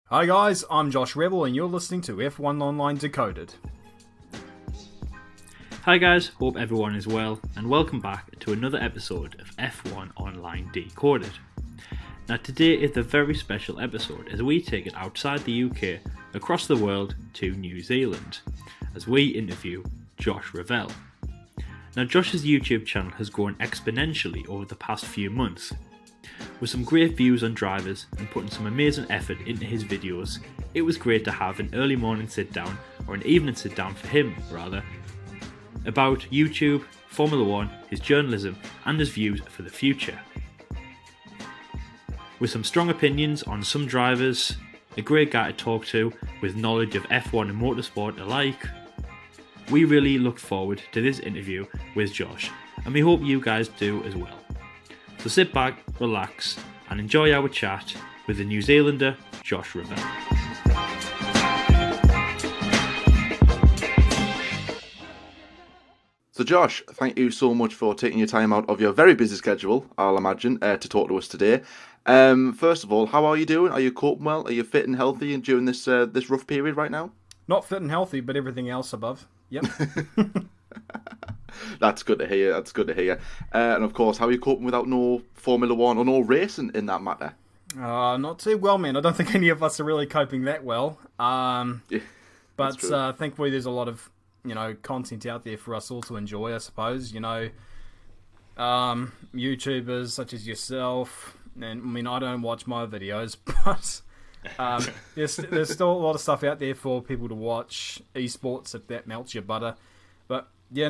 Hi guys, I'm Josh Revell and you're listening to F1 Online Decoded. Hi guys, hope everyone is well and welcome back to another episode of F1 Online Decoded. Now today is a very special episode as we take it outside the UK, across the world to New Zealand, as we interview Josh Revell. Now Josh's YouTube channel has grown exponentially over the past few months. With some great views on drivers and putting some amazing effort into his videos, it was great to have an early morning sit down, or an evening sit down for him rather, about YouTube, Formula 1, his journalism and his views for the future. With some strong opinions on some drivers, a great guy to talk to with knowledge of F1 and motorsport alike, we really look forward to this interview with Josh, and we hope you guys do as well. So sit back, relax, and enjoy our chat with the New Zealander, Josh Revell. So Josh, thank you so much for taking your time out of your very busy schedule, I'll imagine, to talk to us today. First of all, how are you doing? Are you coping well? Are you fit and healthy during this rough period right now? Not fit and healthy, but everything else above. Yep. That's good to hear. And of course, how are you coping without no Formula 1 or no racing in that matter? Not too well, man. I don't think any of us are really coping that well. Yeah, but thankfully there's a lot of, content out there for us all to enjoy, I suppose. YouTubers such as yourself, and I don't watch my videos, but there's still a lot of stuff out there for people to watch. Esports, if that melts your butter. But yeah,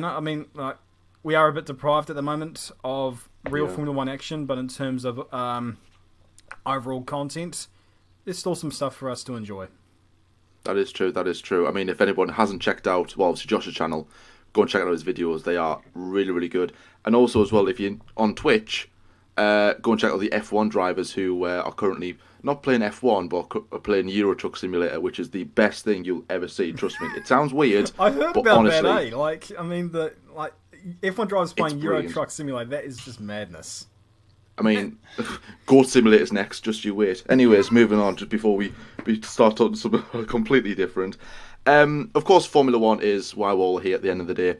we are a bit deprived at the moment of real Formula 1 action, but in terms of overall content, there's still some stuff for us to enjoy. That is true. I mean, if anyone hasn't checked out, obviously Josh's channel, go and check out his videos. They are really, really good. And also as well, if you're on Twitch, go and check out the F1 drivers who are currently not playing F1, but are playing Euro Truck Simulator, which is the best thing you'll ever see. Trust me, it sounds weird. I heard but about honestly, that, F1 drivers playing Euro brilliant. Truck Simulator, that is just madness. I mean, Goat Simulator's next, just you wait. Anyways, moving on, just before we start talking something completely different. Of course, Formula 1 is why we're all here at the end of the day.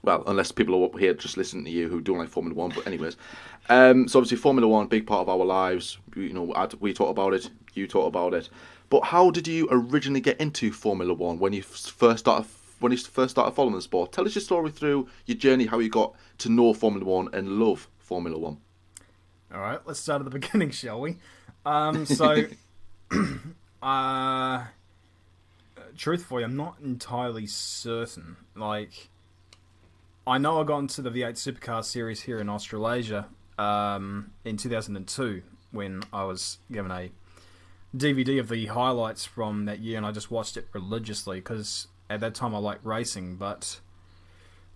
Well, unless people are here just listening to you who don't like Formula 1, but anyways. So obviously Formula 1, big part of our lives. We talk about it, you talk about it. But how did you originally get into Formula 1 when you first started following the sport? Tell us your story through your journey, how you got to know Formula 1 and love Formula 1. All right, let's start at the beginning, shall we? Truthfully, I'm not entirely certain. I know I got into the V8 Supercar series here in Australasia in 2002 when I was given a DVD of the highlights from that year, and I just watched it religiously because at that time I liked racing. But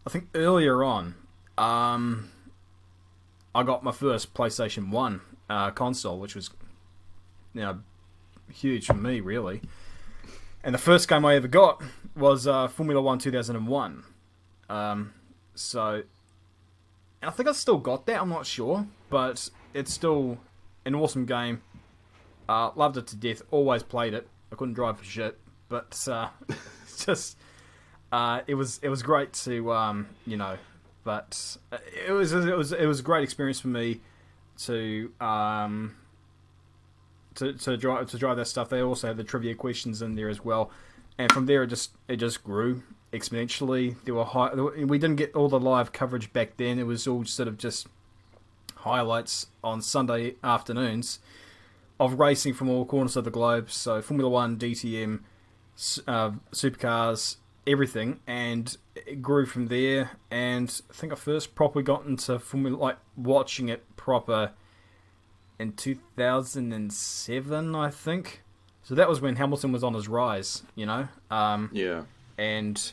I think earlier on, I got my first PlayStation 1 console, which was huge for me, really. And the first game I ever got was Formula 1 2001. So I think I still got that, I'm not sure. But it's still an awesome game. Loved it to death, always played it. I couldn't drive for shit. But it was great to, But it was a great experience for me to drive that stuff. They also had the trivia questions in there as well, and from there it just grew exponentially. We didn't get all the live coverage back then. It was all sort of just highlights on Sunday afternoons of racing from all corners of the globe. So Formula 1, DTM, supercars, everything, and it grew from there. And I think I first properly got into Formula, watching it proper in 2007, I think. So that was when Hamilton was on his rise, Yeah. And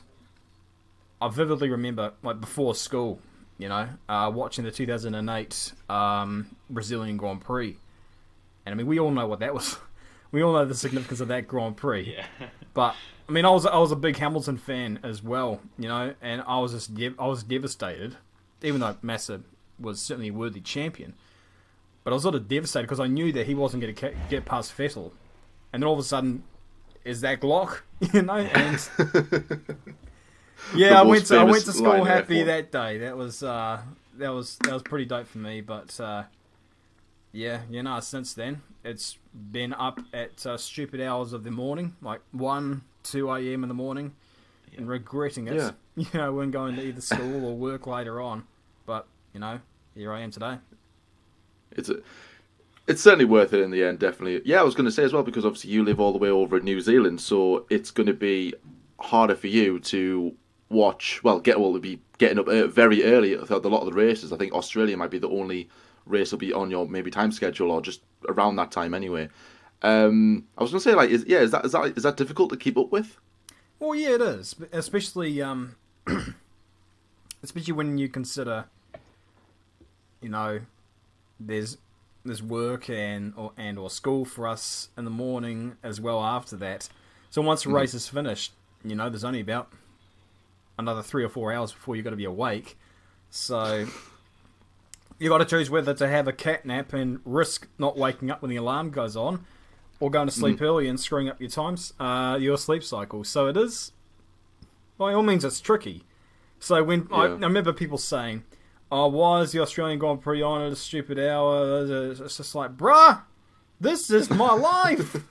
I vividly remember, before school, watching the 2008 Brazilian Grand Prix. And we all know what that was. We all know the significance of that Grand Prix. Yeah. But I was a big Hamilton fan as well, and I was devastated, even though Massa was certainly a worthy champion. But I was sort of devastated because I knew that he wasn't going to get past Vettel, and then all of a sudden, is that Glock? And yeah, I went to school happy that day. That was pretty dope for me. But yeah, since then it's been up at stupid hours of the morning, like 1, 2 a.m. in the morning, and regretting it. Yeah. When going to either school or work later on. But here I am today. It's certainly worth it in the end, definitely. Yeah, I was going to say as well, because obviously you live all the way over in New Zealand, so it's going to be harder for you to watch. Well, to be getting up very early at a lot of the races. I think Australia might be the only race will be on your maybe time schedule or just around that time anyway. I was going to say, like, is that difficult to keep up with? Well, yeah, it is, especially especially when you consider, there's work or school for us in the morning as well after that. So once the race is finished, there's only about another 3 or 4 hours before you've got to be awake. So you got to choose whether to have a cat nap and risk not waking up when the alarm goes on, or going to sleep early and screwing up your sleep cycle. So it is, by all means, it's tricky. So when I remember people saying, "Oh, why is the Australian Grand Prix on at a stupid hour?" It's just like, bruh, this is my life.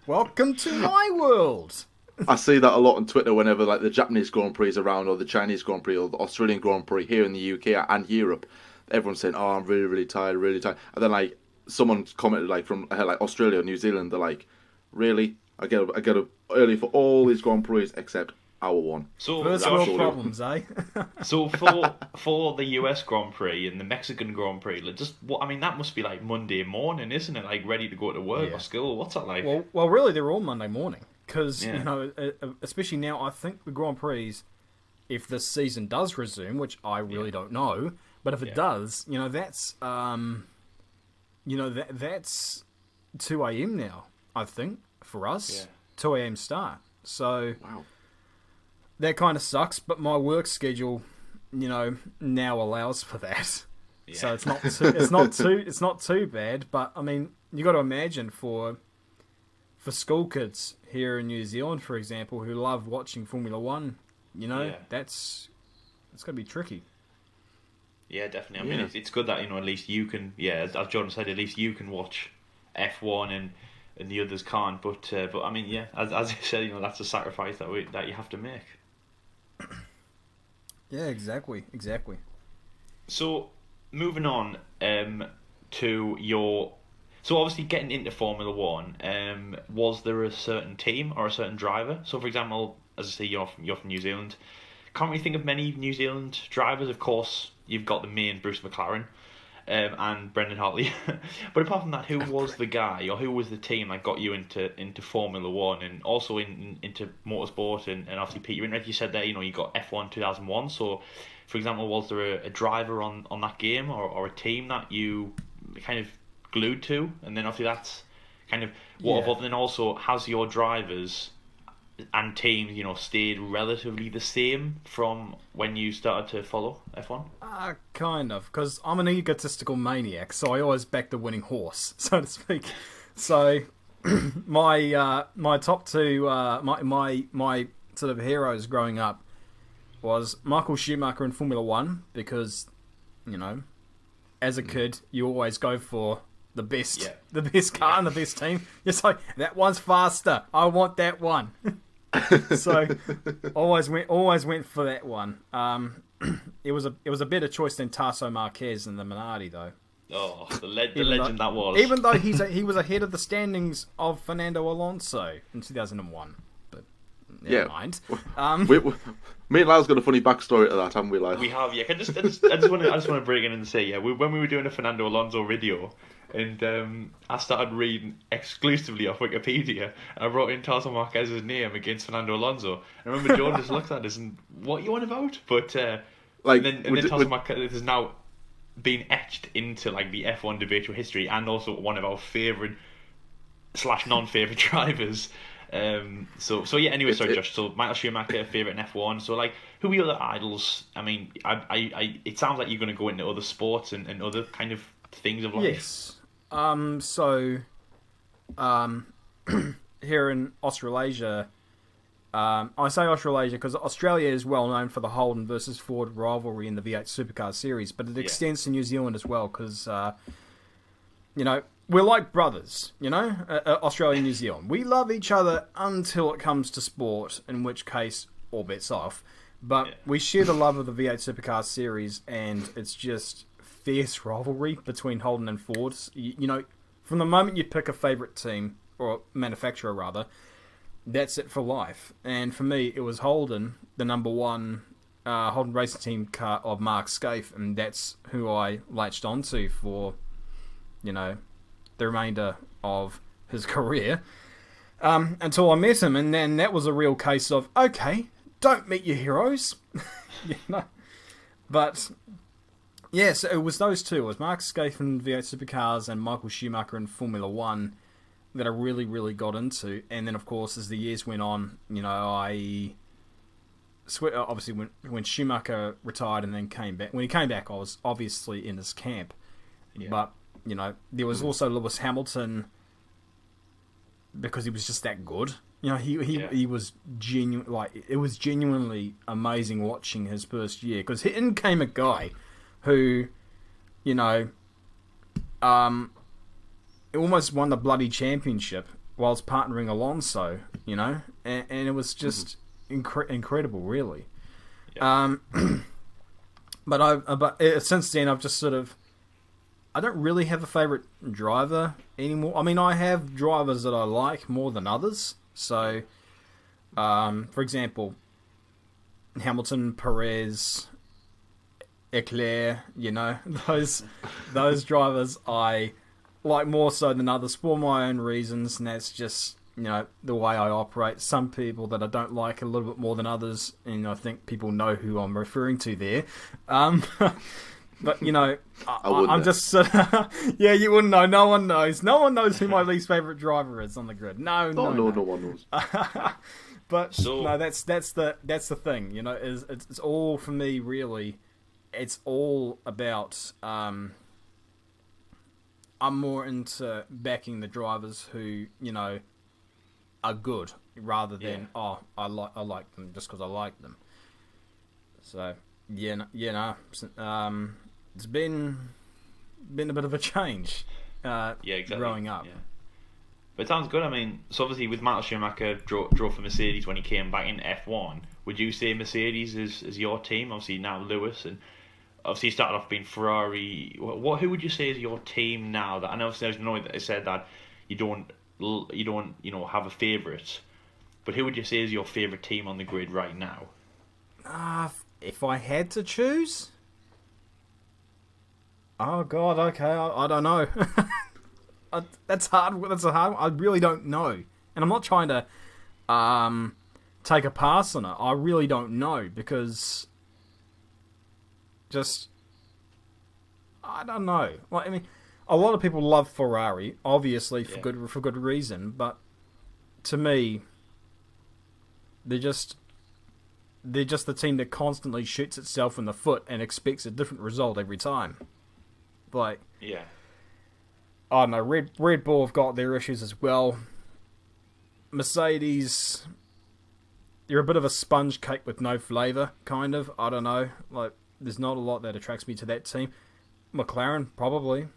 Welcome to my world. I see that a lot on Twitter whenever like the Japanese Grand Prix is around, or the Chinese Grand Prix, or the Australian Grand Prix here in the UK and Europe. Everyone's saying, "Oh, I'm really, really tired, really tired." And then like someone commented like from like Australia or New Zealand, they're like, "Really? I get up early for all these Grand Prix except our one." So first world problems, eh? So for the US Grand Prix and the Mexican Grand Prix, like that must be like Monday morning, isn't it? Like ready to go to work or school. What's that like? Well, really, they're all Monday morning because especially now. I think the Grand Prix, if this season does resume, which I really don't know, but if it does, that's that's 2 a.m. now. I think for us, 2 a.m. start. So wow. That kind of sucks, but my work schedule, now allows for that. Yeah. So it's not too bad. But I mean, you got to imagine for school kids here in New Zealand, for example, who love watching Formula One, that's it's gonna be tricky. Yeah, definitely. I mean, it's good that at least you can. Yeah, as Jordan said, at least you can watch F1 and the others can't. But I mean, yeah, as you said, that's a sacrifice that you have to make. Yeah, exactly. So, moving on to your... So, obviously, getting into Formula One, was there a certain team or a certain driver? So, for example, as I say, you're from New Zealand. Can't really think of many New Zealand drivers. Of course, you've got the main Bruce McLaren and Brendan Hartley. But apart from that, who was the guy or who was the team that got you into Formula One and also into motorsport? And obviously, Pete, you said there, you got F1 2001. So, for example, was there a driver on that game or a team that you kind of glued to? And then obviously that's kind of what evolved. And then also, has your drivers and teams, stayed relatively the same from when you started to follow F1? Kind of, because I'm an egotistical maniac, so I always back the winning horse, so to speak. So my top two, my sort of heroes growing up was Michael Schumacher in Formula One, because as a kid you always go for the best car and the best team. It's like, that one's faster, I want that one. So always went for that one. It was a better choice than Tasso Marquez in the Minardi, though. Oh, the legend that was. Even though he was ahead of the standings of Fernando Alonso in 2001. But never mind. Me and Lyle's got a funny backstory to that, haven't we, Lyle? We have, yeah. I just want to break in and say, yeah, when we were doing a Fernando Alonso video, and I started reading exclusively off Wikipedia, and I wrote in Tasso Marquez's name against Fernando Alonso. I remember Jordan just looked at us and, what are you on about? But and then Tasso Marquez is now being etched into like the F1 debate through history, and also one of our favourite / non-favourite drivers. So yeah. Anyway, sorry, Josh. So Michael Schumacher, favourite in F1. So like, who are your other idols? I mean, I it sounds like you're going to go into other sports and other kind of things of life. Yes. here in Australasia, I say Australasia because Australia is well known for the Holden versus Ford rivalry in the V8 Supercar series, but it extends to New Zealand as well because, we're like brothers, Australia and New Zealand. We love each other until it comes to sport, in which case, all bets off. But we share the love of the V8 Supercar series, and it's just fierce rivalry between Holden and Ford. From the moment you pick a favourite team, or manufacturer rather, that's it for life. And for me, it was Holden, the number one Holden racing team car of Mark Scaife, and that's who I latched onto for, the remainder of his career, until I met him, and then that was a real case of, okay, don't meet your heroes, But yes, it was those two. It was Mark Scaife in V8 Supercars and Michael Schumacher in Formula One that I really, really got into. And then, of course, as the years went on, I obviously when Schumacher retired and then came back. When he came back, I was obviously in his camp, but. There was also Lewis Hamilton because he was just that good. He was genuine. Like, it was genuinely amazing watching his first year because in came a guy who, almost won the bloody championship whilst partnering Alonso. And it was just incredible, really. Yeah. But since then I've just sort of. I don't really have a favourite driver anymore. I mean, I have drivers that I like more than others. So, for example, Hamilton, Perez, Leclerc, those drivers I like more so than others for my own reasons, and that's just, the way I operate. Some people that I don't like a little bit more than others, and I think people know who I'm referring to there. But, I'm just... yeah, you wouldn't know. No one knows. No one knows who my least favourite driver is on the grid. No one knows. But, no, that's the thing, It's all, for me, really, it's all about... I'm more into backing the drivers who, are good, rather than, I like them just because I like them. So... it's been a bit of a change. Exactly. Growing up. Yeah. But it sounds good. I mean, so obviously with Michael Schumacher drove for Mercedes when he came back in F1. Would you say Mercedes is your team? Obviously now Lewis, and obviously you started off being Ferrari. Who would you say is your team now? That I know there's no that I said that you don't have a favourite, but who would you say is your favourite team on the grid right now? If I had to choose? Oh God, okay, I don't know. That's hard. That's a hard one. I really don't know, and I'm not trying to take a pass on it. I really don't know because I don't know. Like, I mean, a lot of people love Ferrari, obviously for good reason, but to me, they're just the team that constantly shoots itself in the foot and expects a different result every time. Like, I don't know, Red Bull have got their issues as well. Mercedes, you're a bit of a sponge cake with no flavour, kind of. I don't know. Like, there's not a lot that attracts me to that team. McLaren, probably.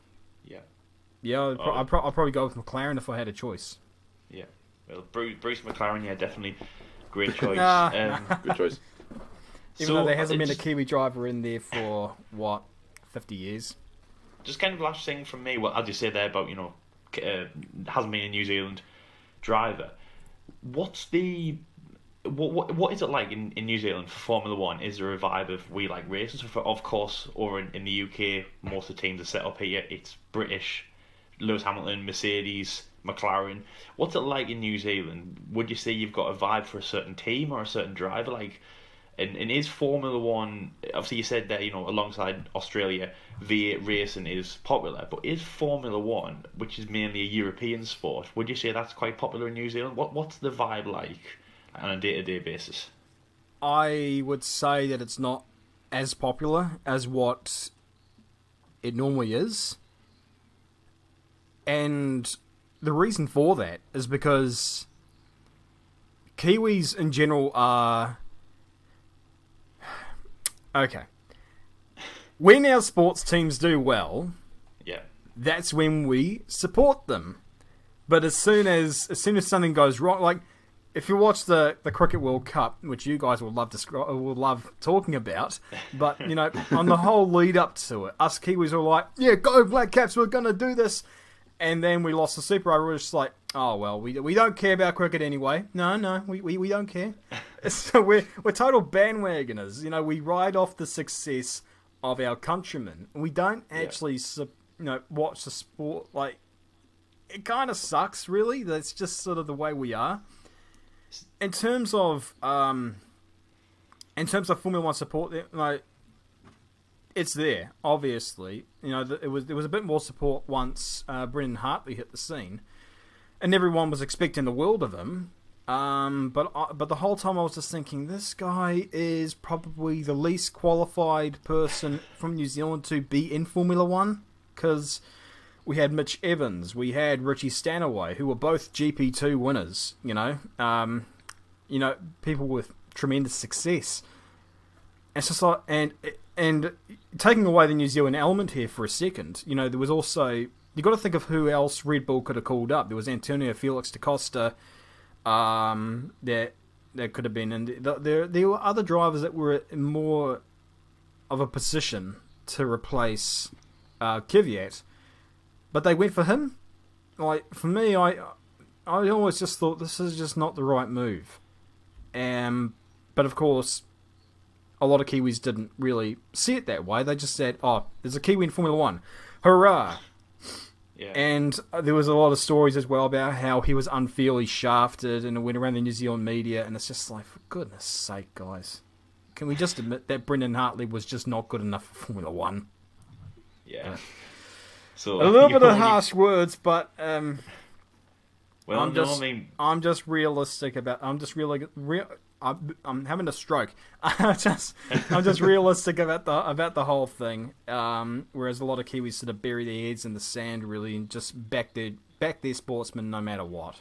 Yeah, I'd probably go with McLaren if I had a choice. Yeah. Well, Bruce McLaren, definitely. Great choice. Good choice. Even though there hasn't been a Kiwi driver in there for, 50 years? Just kind of last thing from me, well, as you say there about, hasn't been a New Zealand driver. What's the... What is it like in New Zealand for Formula One? Is there a vibe of we like racing? So of course, over in the UK, most of the teams are set up here. It's British, Lewis Hamilton, Mercedes, McLaren. What's it like in New Zealand? Would you say you've got a vibe for a certain team or a certain driver? Like, and is Formula One, obviously you said that, alongside Australia, V8 racing is popular, but is Formula One, which is mainly a European sport, would you say that's quite popular in New Zealand? What's the vibe like on a day-to-day basis? I would say that it's not as popular as what it normally is. And the reason for that is because Kiwis in general are... Okay. When our sports teams do well, Yeah. that's when we support them. But as soon as something goes wrong, like if you watch the Cricket World Cup, which you guys will love talking about, but you know, on the whole lead up to it, us Kiwis were like, "Yeah, go Black Caps, we're gonna do this," and then we lost the Super Over. We're just like, "Oh well, we don't care about cricket anyway." No, we don't care. So we're total bandwagoners. You know, we ride off the success of our countrymen. We don't actually, watch the sport. Like, it kind of sucks, really. That's just sort of the way we are. In terms of Formula One support, like, it's there, obviously. You know, there was a bit more support once Brendan Hartley hit the scene, and everyone was expecting the world of him. But the whole time I was just thinking, this guy is probably the least qualified person from New Zealand to be in Formula One, because we had Mitch Evans, we had Richie Stanaway, who were both GP2 winners. People with tremendous success. It's just like, and taking away the New Zealand element here for a second, you know, there was also, you got to think of who else Red Bull could have called up. There was Antonio Felix da Costa. There could have been, and there were other drivers that were in more of a position to replace Kvyat, but they went for him. Like, for me, I always just thought this is just not the right move. But of course, a lot of Kiwis didn't really see it that way. They just said, "Oh, there's a Kiwi in Formula One, hurrah!" Yeah. And there was a lot of stories as well about how he was unfairly shafted, and it went around the New Zealand media, and it's just like, for goodness sake, guys. Can we just admit that Brendan Hartley was just not good enough for Formula One? Yeah. So a little bit of harsh words, but well, I'm just realistic about. I'm having a stroke. I'm just realistic about the whole thing. Whereas a lot of Kiwis sort of bury their heads in the sand, really, and just back their sportsmen no matter what.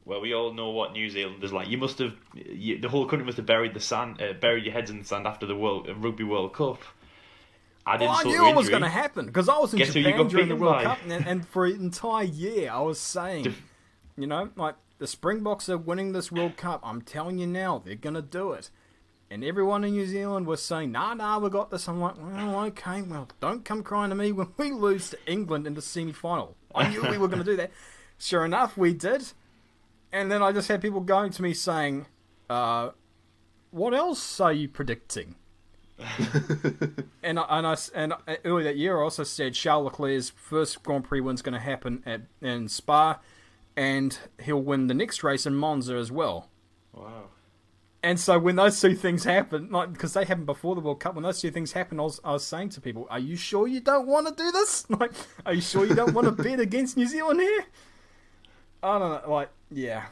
Well, we all know what New Zealand is like. You must have the whole country must have buried your heads in the sand after the Rugby World Cup. I knew it was going to happen because I was in Japan during the World Cup, and for an entire year I was saying, like, the Springboks are winning this World Cup. I'm telling you now, they're going to do it. And everyone in New Zealand was saying, nah, we got this. I'm like, well, okay, well, don't come crying to me when we lose to England in the semi-final. I knew we were going to do that. Sure enough, we did. And then I just had people going to me saying, what else are you predicting? and earlier that year I also said Charles Leclerc's first Grand Prix win's going to happen in Spa, and he'll win the next race in Monza as well. Wow. And so when those two things happen, like, because they happened before the World Cup, when those two things happened, I was saying to people, are you sure you don't want to do this? Like, are you sure you don't want to bet against New Zealand here? I don't know, like, yeah.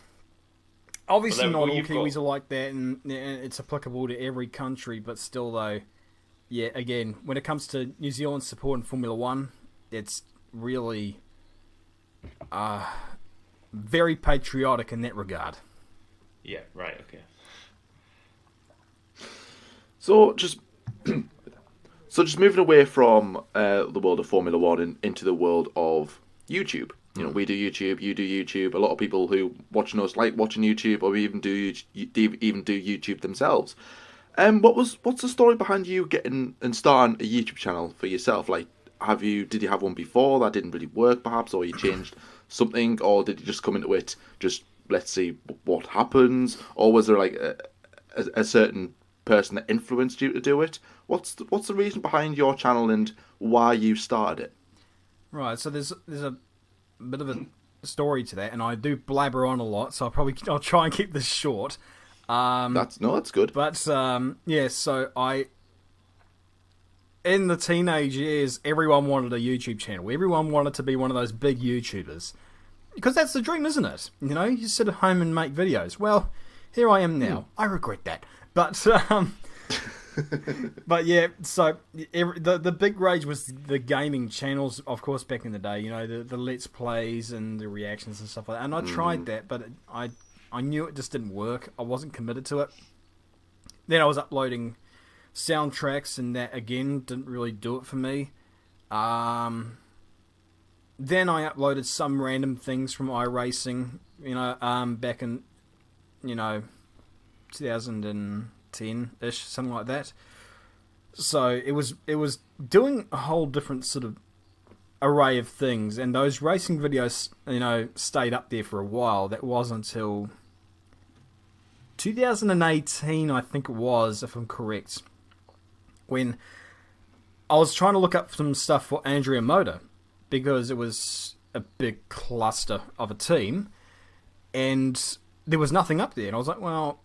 Obviously not all Kiwis are like that, and it's applicable to every country, but still though, yeah, again, when it comes to New Zealand support in Formula One, it's really very patriotic in that regard. Yeah, right, okay. So just moving away from the world of Formula One and into the world of YouTube. You know, we do YouTube, you do YouTube. A lot of people who watching us like watching YouTube, or even do YouTube themselves. What's the story behind you getting and starting a YouTube channel for yourself? Like, did you have one before that didn't really work, perhaps, or you changed something, or did you just come into it just let's see what happens, or was there like a certain person that influenced you to do it? What's the reason behind your channel and why you started it? Right. So there's a bit of a story to that, and I do blabber on a lot, so I'll try and keep this short. That's good. But yeah, so in the teenage years, everyone wanted a YouTube channel. Everyone wanted to be one of those big YouTubers, because that's the dream, isn't it? You know, you sit at home and make videos. Well, here I am now. I regret that, but but yeah, so the big rage was the gaming channels, of course, back in the day. You know, the Let's Plays and the reactions and stuff like that. And I tried that, but I knew it just didn't work. I wasn't committed to it. Then I was uploading soundtracks, and that again didn't really do it for me. Then I uploaded some random things from iRacing, back in, 2010-ish, something like that. So it was doing a whole different sort of array of things, and those racing videos, stayed up there for a while. That wasn't until 2018, I think it was, if I'm correct, when I was trying to look up some stuff for Andrea Moda, because it was a big cluster of a team, and there was nothing up there, and I was like, well,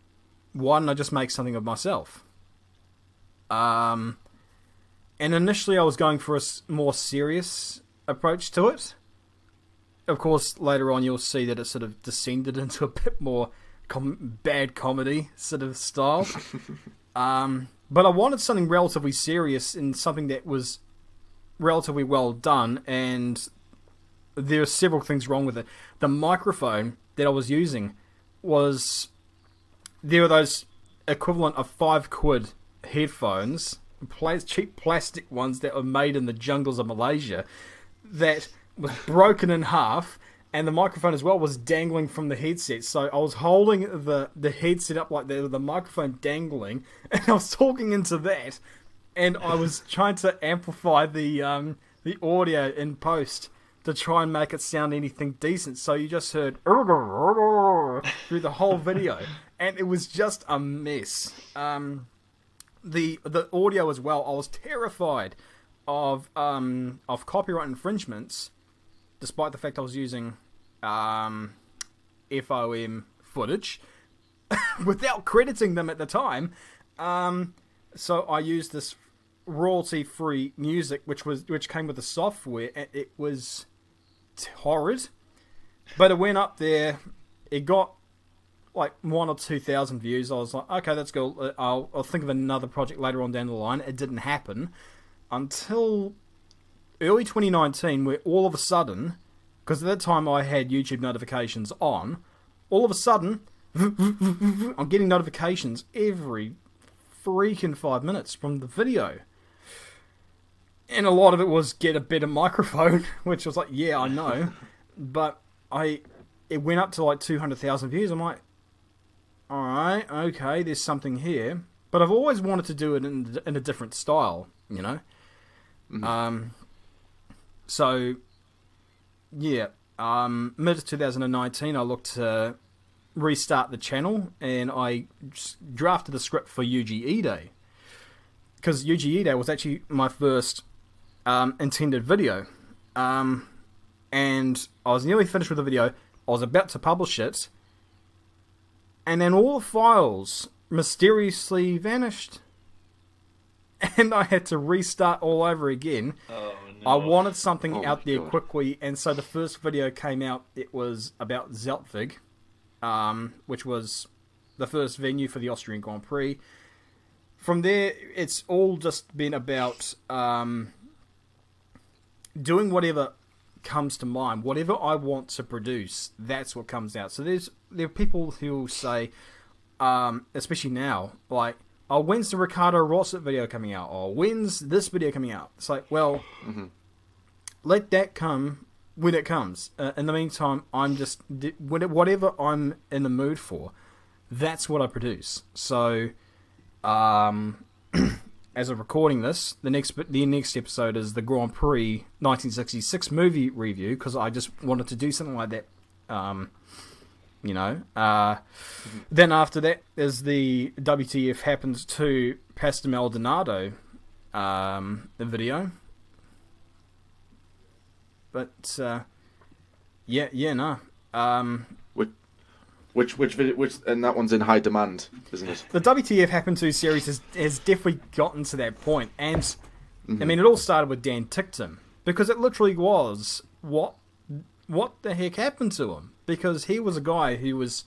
why don't I just make something of myself? And initially I was going for a more serious approach to it. Of course, later on you'll see that it sort of descended into a bit more bad comedy sort of style. But I wanted something relatively serious and something that was relatively well done, and there are several things wrong with it. The microphone that I was using was... There were those equivalent of £5 headphones, cheap plastic ones that were made in the jungles of Malaysia, that was broken in half, and the microphone as well was dangling from the headset. So I was holding the headset up like that with the microphone dangling, and I was talking into that, and I was trying to amplify the audio in post to try and make it sound anything decent. So you just heard through the whole video, and it was just a mess. The audio as well, I was terrified of copyright infringements, despite the fact I was using FOM footage without crediting them at the time. So I used this royalty-free music, which came with the software, and it was horrid. But it went up there. It got like 1,000 or 2,000 views. I was like, okay, that's cool. I'll think of another project later on down the line. It didn't happen until early 2019, where all of a sudden, because at that time I had YouTube notifications on, all of a sudden I'm getting notifications every freaking 5 minutes from the video. And a lot of it was get a better microphone, which was like, yeah, I know. But it went up to like 200,000 views. I'm like, alright, okay, there's something here. But I've always wanted to do it in a different style, Mm-hmm. So, yeah, mid-2019 I looked to restart the channel, and I drafted a script for UGE Day. Because UGE Day was actually my first intended video. And I was nearly finished with the video. I was about to publish it, and then all the files mysteriously vanished. And I had to restart all over again. Oh, no. I wanted something out there quickly, and so the first video came out. It was about Zeltvig, which was the first venue for the Austrian Grand Prix. From there, it's all just been about doing whatever comes to mind. Whatever I want to produce, that's what comes out. So there are people who will say, especially now, like, oh, when's the Ricardo Rosset video coming out? Or when's this video coming out? It's like, well, let that come when it comes. In the meantime, I'm just... Whatever I'm in the mood for, that's what I produce. So, as of recording this, the next episode is the Grand Prix 1966 movie review, because I just wanted to do something like that. Then after that is the WTF Happens to Pastor Maldonado video. But Which video? And that one's in high demand, isn't it? The WTF Happened To series has definitely gotten to that point, and I mean, it all started with Dan Tickton, because it literally was what the heck happened to him? Because he was a guy who was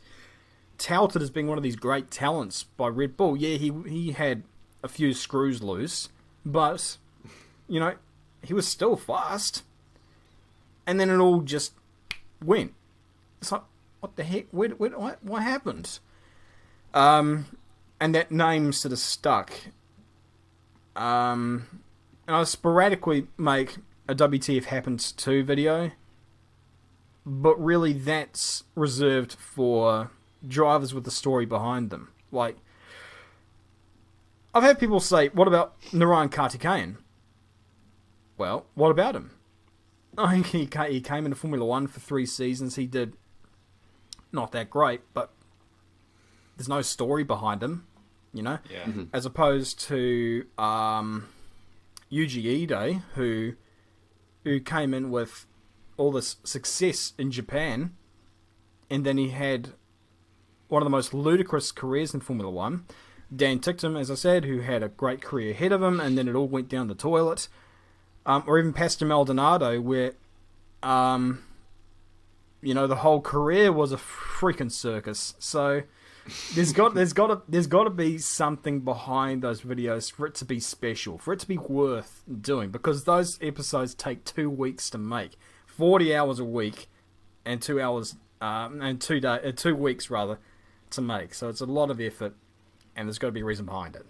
touted as being one of these great talents by Red Bull. Yeah, he had a few screws loose, but he was still fast. And then it all just went. It's like, what the heck? What happened? And that name sort of stuck. And I sporadically make a WTF Happens 2 video, but really that's reserved for drivers with the story behind them. Like, I've had people say, what about Narayan Karthikeyan? Well, what about him? Oh, he came into Formula 1 for 3 seasons. He did not that great, but there's no story behind him, you know? Yeah. Mm-hmm. As opposed to Yuji Ide, who came in with all this success in Japan, and then he had one of the most ludicrous careers in Formula 1. Dan Ticktum, as I said, who had a great career ahead of him, and then it all went down the toilet. Or even Pastor Maldonado, where, you know, the whole career was a freaking circus. So there's got to be something behind those videos for it to be special, for it to be worth doing, because those episodes take 2 weeks to make, 40 hours a week, and 2 hours and 2 weeks rather to make. So it's a lot of effort, and there's got to be a reason behind it.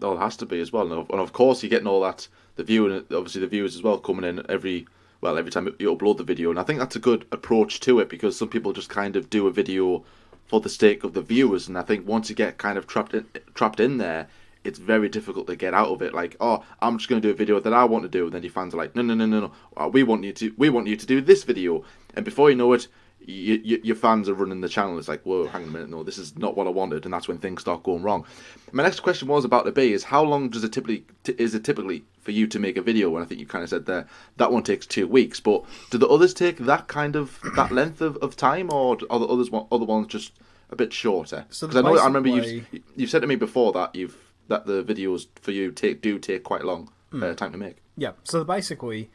Oh, it has to be as well, and of course you're getting all that, the view, and obviously the viewers as well coming in every time you upload the video, and I think that's a good approach to it, because some people just kind of do a video for the sake of the viewers, and I think once you get kind of trapped in there, it's very difficult to get out of it. Like, oh, I'm just going to do a video that I want to do, and then your fans are like, no, we want you to do this video, and before you know it, your fans are running the channel. It's like, whoa, hang on a minute, no, this is not what I wanted, and that's when things start going wrong. My next question was about to be is how long does it typically for you to make a video? And I think you kind of said there that one takes 2 weeks, but do the others take that length of time, or are the other ones just a bit shorter? So because I remember you've said to me before that the videos for you do take quite long time to make. Yeah. So basically,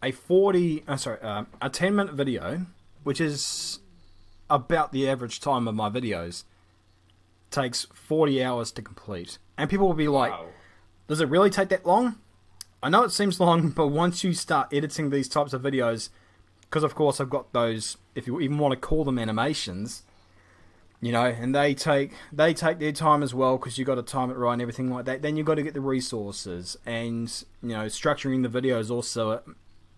a 10-minute video, which is about the average time of my videos, takes 40 hours to complete. And people will be like, Wow. Does it really take that long? I know it seems long, but once you start editing these types of videos, because of course I've got those, if you even want to call them animations, you know, and they take their time as well, because you've got to time it right and everything like that. Then you've got to get the resources, and, you know, structuring the video is also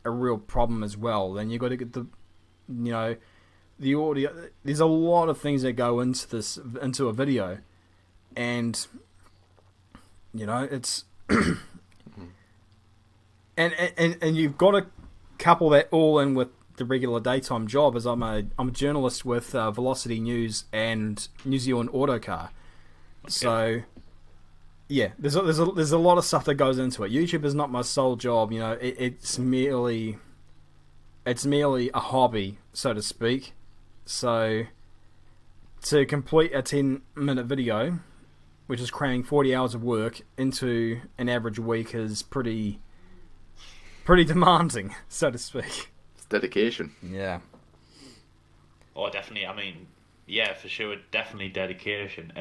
a real problem as well. Then you've got to get the, you know, the audio. There's a lot of things that go into a video, and, you know, it's and you've got to couple that all in with the regular daytime job, as I'm a journalist with Velocity News and New Zealand Autocar. Okay. So yeah, there's a lot of stuff that goes into it. YouTube is not my sole job, you know. It's merely a hobby, so to speak. So to complete a 10-minute video, which is cramming 40 hours of work into an average week, is pretty demanding, so to speak. It's dedication. Yeah. Oh, definitely. I mean, yeah, for sure, definitely dedication.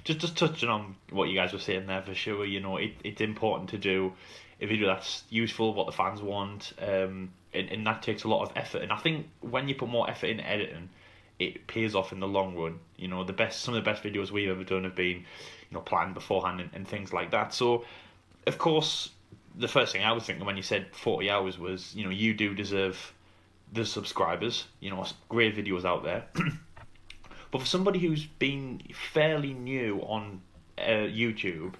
Just touching on what you guys were saying there, for sure, you know, it's important to do a video that's useful, what the fans want, and that takes a lot of effort. And I think when you put more effort in editing, it pays off in the long run. You know, some of the best videos we've ever done have been, you know, planned beforehand and things like that. So, of course, the first thing I was thinking when you said 40 hours was, you know, you do deserve the subscribers. You know, great videos out there. But for somebody who's been fairly new on YouTube,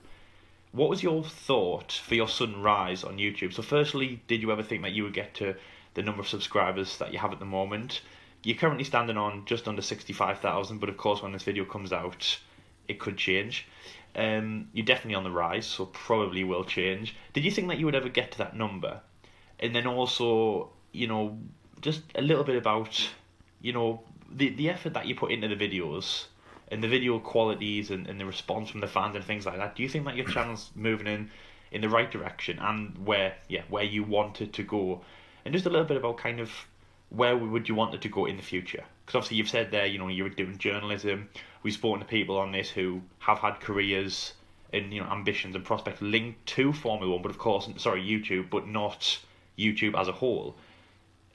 what was your thought for your sudden rise on YouTube? So firstly, did you ever think that you would get to the number of subscribers that you have at the moment? You're currently standing on just under 65,000, but of course when this video comes out, it could change. You're definitely on the rise, so probably will change. Did you think that you would ever get to that number? And then also, you know, just a little bit about, you know, the effort that you put into the videos and the video qualities and the response from the fans and things like that. Do you think that your channel's moving in the right direction and where you want it to go? And just a little bit about kind of where would you want it to go in the future? Because obviously you've said there, you know, you're doing journalism. We've spoken to people on this who have had careers and, you know, ambitions and prospects linked to Formula One, but of course, YouTube, but not YouTube as a whole.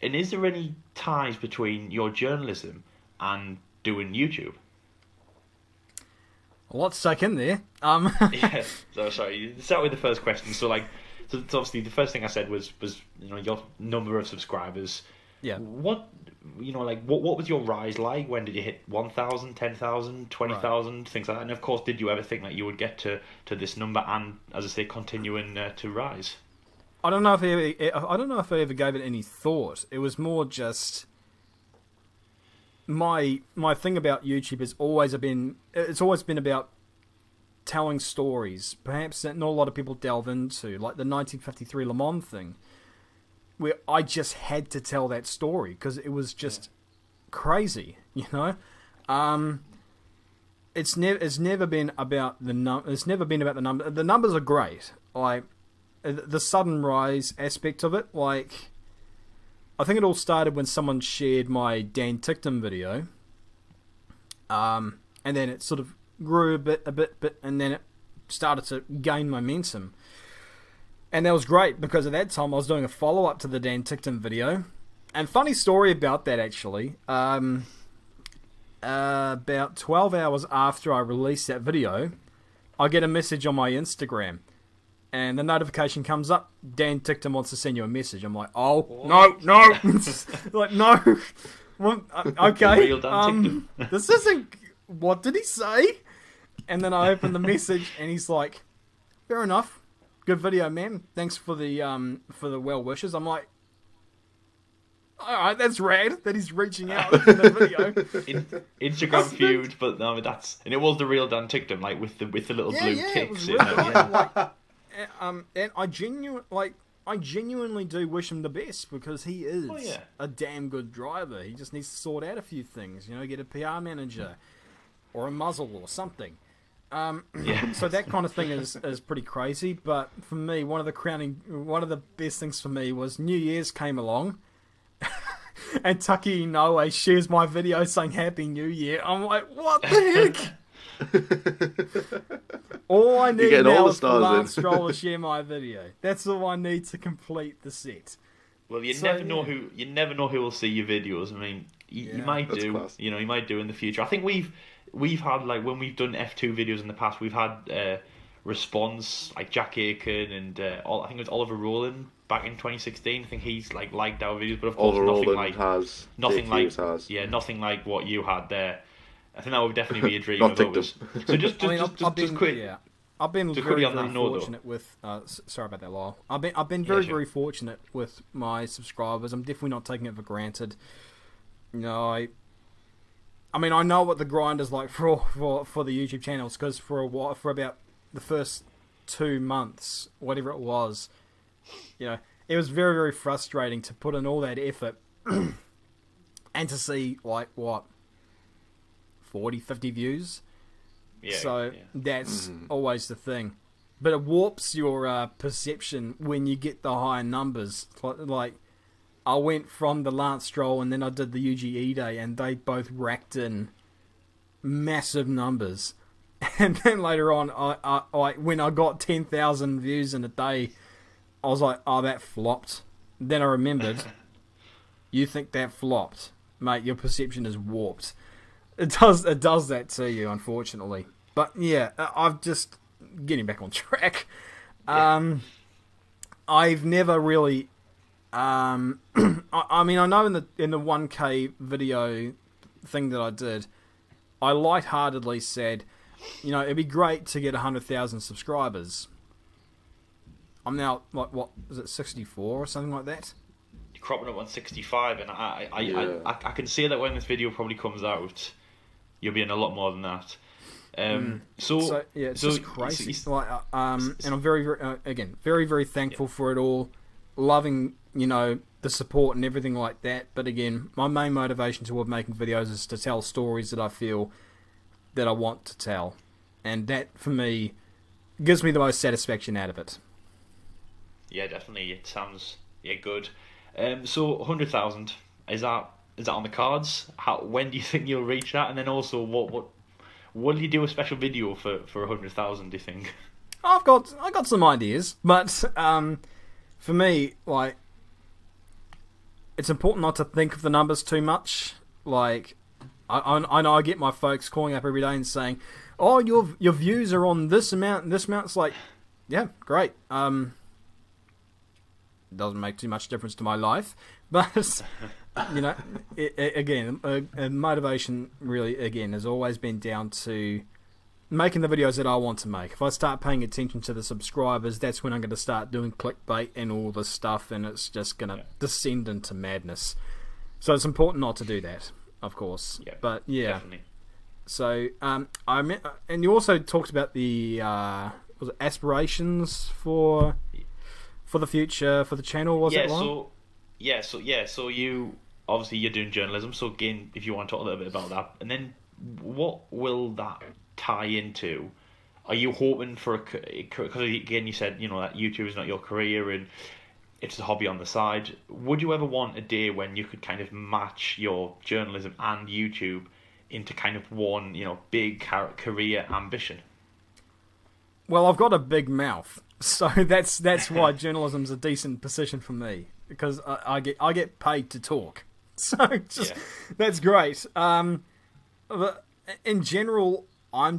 And is there any ties between your journalism and doing YouTube? A lot to take in there. Yeah. So sorry. Start with the first question. So obviously the first thing I said was your number of subscribers. Yeah. What was your rise like? When did you hit 1,000, 10,000, 20,000, things like that? And of course, did you ever think that you would get to this number and, as I say, continuing to rise? I don't know if I ever gave it any thought. It was more just my thing about YouTube has always been about telling stories, perhaps that not a lot of people delve into, like the 1953 Le Mans thing, where I just had to tell that story because it was just crazy, you know. It's never been about the number. The numbers are great, like the sudden rise aspect of it. Like, I think it all started when someone shared my Dan Tickton video, and then it sort of grew a bit, and then it started to gain momentum. And that was great because at that time I was doing a follow-up to the Dan Tickton video. And funny story about that, actually. About 12 hours after I released that video, I get a message on my Instagram. And the notification comes up, Dan Tickton wants to send you a message. I'm like, oh, what? no. Like, no. Well, okay. Real Dan Tickton. This isn't... What did he say? And then I open the message and he's like, fair enough. Good video, man. Thanks for the well wishes. I'm like, alright, that's rad that he's reaching out in the video. Instagram feud, but no, and it was the real Dan Tickton, like with the little blue ticks. And I genuinely do wish him the best because he is a damn good driver. He just needs to sort out a few things, get a PR manager or a muzzle or something. So that kind of thing is pretty crazy. But for me, one of the best things for me was New Year's came along, and Taki Inoue shares my video saying Happy New Year. I'm like, what the heck? All I need now is for Lance Stroll to share my video. That's all I need to complete the set. Well, you never know who will see your videos. I mean, you might do. Class. You might do in the future. I think we've had, like, when we've done F2 videos in the past, we've had response, like Jack Aiken and I think it was Oliver Rowland back in 2016. I think he's liked our videos, but of course nothing like what you had there. I think that would definitely be a dream of ours. So just quick. Yeah. I've been very fortunate with. Sorry about that, Lyle. I've been very fortunate with my subscribers. I'm definitely not taking it for granted. I know what the grind is like for the YouTube channels, because for about the first 2 months, whatever it was, it was very, very frustrating to put in all that effort and to see, 40, 50 views. That's always the thing. But it warps your perception when you get the higher numbers. Like, I went from the Lance Stroll and then I did the UGE day, and they both racked in massive numbers. And then later on, I when I got 10,000 views in a day, I was like, oh, that flopped. Then I remembered, you think that flopped, mate? Your perception is warped. It does that to you, unfortunately. But yeah, I've just getting back on track. I've never really. I know in the 1K video thing that I did, I lightheartedly said, it'd be great to get 100,000 subscribers. I'm now, what is it, 64 or something like that? You're cropping up on 65, and I can see that when this video probably comes out, you'll be in a lot more than that. It's just crazy. And I'm very, very, very thankful for it all. Loving, the support and everything like that. But again, my main motivation toward making videos is to tell stories that I feel that I want to tell. And that, for me, gives me the most satisfaction out of it. Yeah, definitely. It sounds good. So 100,000, is that on the cards? When do you think you'll reach that? And then also, what will you do a special video for 100,000? Do you think? I got some ideas, but for me, it's important not to think of the numbers too much. I know I get my folks calling up every day and saying, "Oh, your views are on this amount and this amount." It's like, yeah, great. Doesn't make too much difference to my life, but you know, again, motivation really again has always been down to making the videos that I want to make. If I start paying attention to the subscribers, that's when I'm going to start doing clickbait and all this stuff, and it's just going to descend into madness. So it's important not to do that, of course. Yeah, but yeah. Definitely. So and you also talked about the was it aspirations for the future for the channel, was it? So you obviously you're doing journalism. So again, if you want to talk a little bit about that, and then what will that tie into? Are you hoping for because again you said that YouTube is not your career and it's a hobby on the side. Would you ever want a day when you could kind of match your journalism and YouTube into kind of one big career ambition? Well, I've got a big mouth, so that's why journalism's a decent position for me, because I get paid to talk, so that's great. But in general, I'm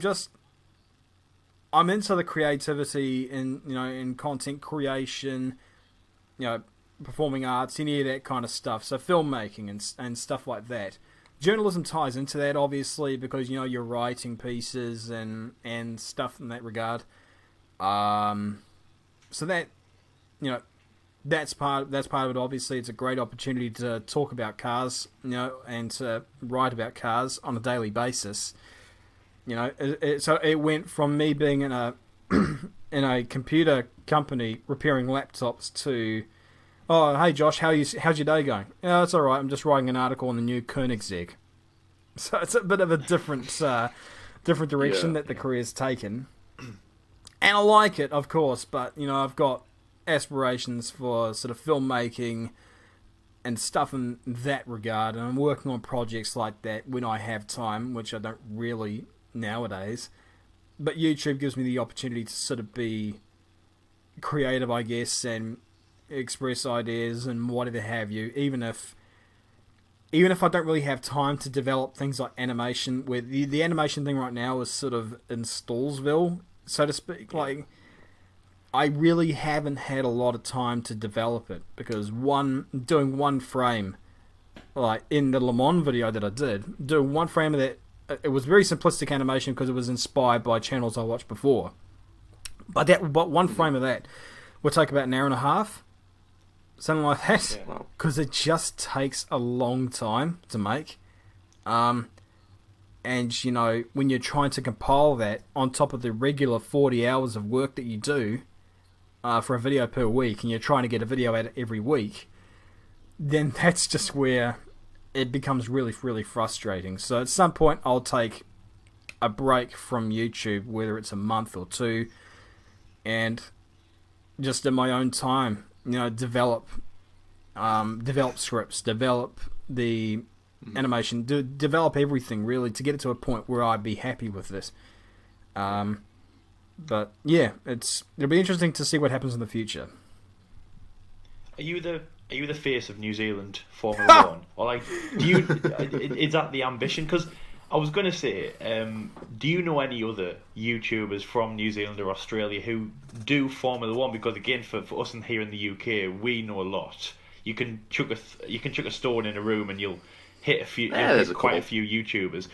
into the creativity in content creation, performing arts, any of that kind of stuff. So filmmaking and stuff like that. Journalism ties into that, obviously, because you're writing pieces and stuff in that regard. So that that's part of it. Obviously, it's a great opportunity to talk about cars, and to write about cars on a daily basis. So it went from me being in a in a computer company repairing laptops to, oh, hey Josh, how's your day going? Yeah, it's all right. I'm just writing an article on the new Koenigsegg. So it's a bit of a different direction that the career's taken, and I like it, of course. But I've got aspirations for sort of filmmaking and stuff in that regard, and I'm working on projects like that when I have time, which I don't really nowadays. But YouTube gives me the opportunity to sort of be creative, I guess, and express ideas and whatever have you, even if I don't really have time to develop things like animation, where the animation thing right now is sort of in Stallsville, so to speak. Like, I really haven't had a lot of time to develop it, because doing one frame, like in the Le Mans video that I did, doing one frame of that, it was very simplistic animation because it was inspired by channels I watched before. But one frame of that would take about an hour and a half, something like that, because it just takes a long time to make. And when you're trying to compile that on top of the regular 40 hours of work that you do for a video per week, and you're trying to get a video out every week, then that's just where it becomes really, really frustrating. So at some point, I'll take a break from YouTube, whether it's a month or two, and just in my own time, develop scripts, develop the animation, develop everything really to get it to a point where I'd be happy with this. But yeah, it'll be interesting to see what happens in the future. Are you the face of New Zealand Formula One, or like, is that the ambition? Because I was going to say, do you know any other YouTubers from New Zealand or Australia who do Formula One? Because again, for us here in the UK, we know a lot. You can chuck a stone in a room and you'll hit quite a few YouTubers.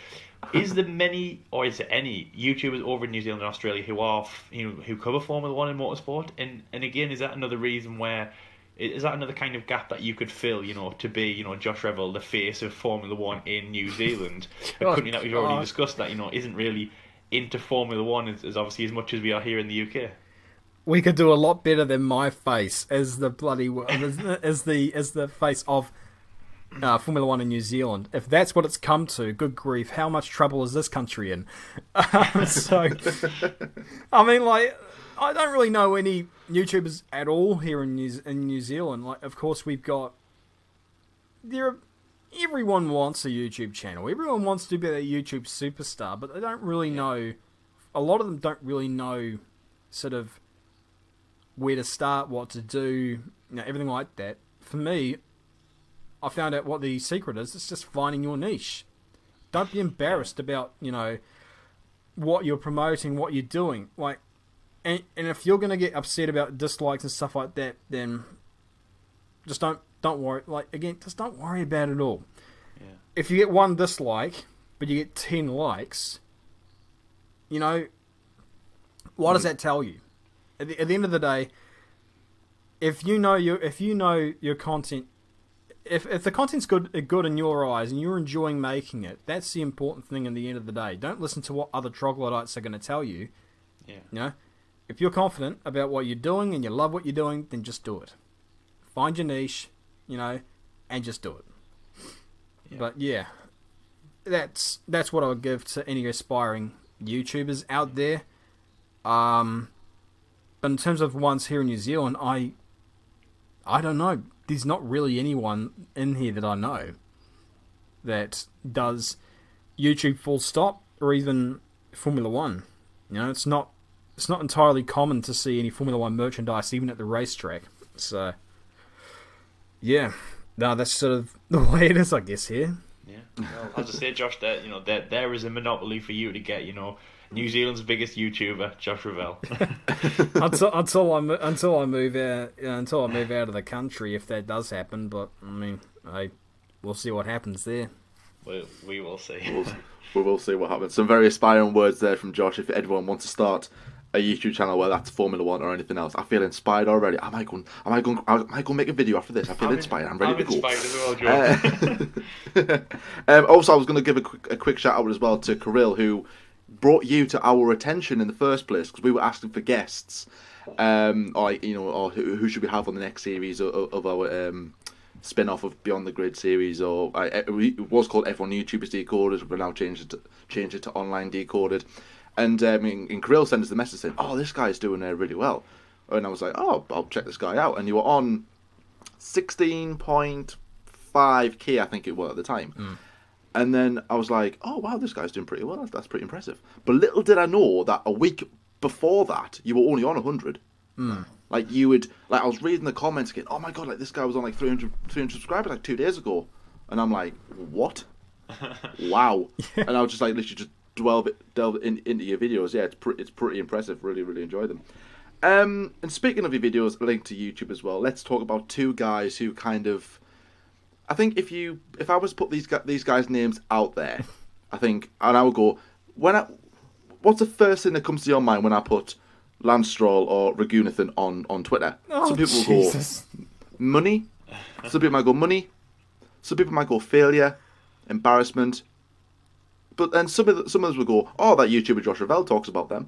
Is there many, or is there any YouTubers over in New Zealand and Australia who cover Formula One and motorsport? And again, is that another reason where? Is that another kind of gap that you could fill, to be, Josh Revell, the face of Formula One in New Zealand? A company that we've already discussed that, isn't really into Formula One as obviously as much as we are here in the UK. We could do a lot better than my face as the bloody as the face of Formula One in New Zealand. If that's what it's come to, good grief, how much trouble is this country in? So, I mean, like, I don't really know any YouTubers at all here in New Zealand. Like, of course, we've got everyone wants a YouTube channel. Everyone wants to be a YouTube superstar, but they don't really know. A lot of them don't really know, sort of, where to start, what to do, everything like that. For me, I found out what the secret is. It's just finding your niche. don't be embarrassed about, what you're promoting, what you're doing. Like, and if you're gonna get upset about dislikes and stuff like that, then just don't worry. Like, again, just don't worry about it all. Yeah. If you get one dislike, but you get 10 likes, what does that tell you? At the end of the day, if you know your content, if the content's good in your eyes and you're enjoying making it, that's the important thing. In the end of the day, don't listen to what other troglodytes are going to tell you. Yeah. If you're confident about what you're doing and you love what you're doing, then just do it. Find your niche, and just do it. Yeah. But yeah, that's what I would give to any aspiring YouTubers out there. But in terms of ones here in New Zealand, I don't know. There's not really anyone in here that I know that does YouTube full stop or even Formula One. It's not entirely common to see any Formula One merchandise even at the racetrack. So yeah, no, that's sort of the way it is, I guess, here. Yeah. Well, as I say, Josh, that there is a monopoly for you to get, New Zealand's biggest YouTuber, Josh Revell. until I move out of the country, if that does happen. But I mean, we'll see what happens there. We will see. We will see what happens. Some very aspiring words there from Josh. If anyone wants to start a YouTube channel, whether that's Formula One or anything else, I feel inspired already. I might go make a video after this. I feel inspired. I'm ready to go. I'm inspired as well, Josh. Also, I was going to give a quick shout out as well to Kirill, who brought you to our attention in the first place, because we were asking for guests, or who should we have on the next series of our spin-off of Beyond the Grid series, or it was called F1 YouTubers Decoded. We're now changed it to Online Decoded, and Kirill sent us the message saying, "Oh, this guy's doing really well," and I was like, "Oh, I'll check this guy out." And you were on 16.5k, I think it was at the time. Mm. And then I was like, "Oh wow, this guy's doing pretty well. That's pretty impressive." But little did I know that a week before that, you were only on 100. Mm. Like you would, I was reading the comments again. Oh my god, this guy was on 300 subscribers 2 days ago, and I'm like, what? Wow. Yeah. And I was just literally just delve into your videos. Yeah, it's pretty impressive. Really, really enjoy them. And speaking of your videos, linked to YouTube as well, let's talk about two guys who kind of, I think if I was to put these guys' names out there, I think, and I would go, what's the first thing that comes to your mind when I put Lance Stroll or Ragunathan on Twitter? Oh, some people Jesus. will go money. Some people might go money. Some people might go failure, embarrassment. But then some others will go, oh, that YouTuber Josh Revell talks about them.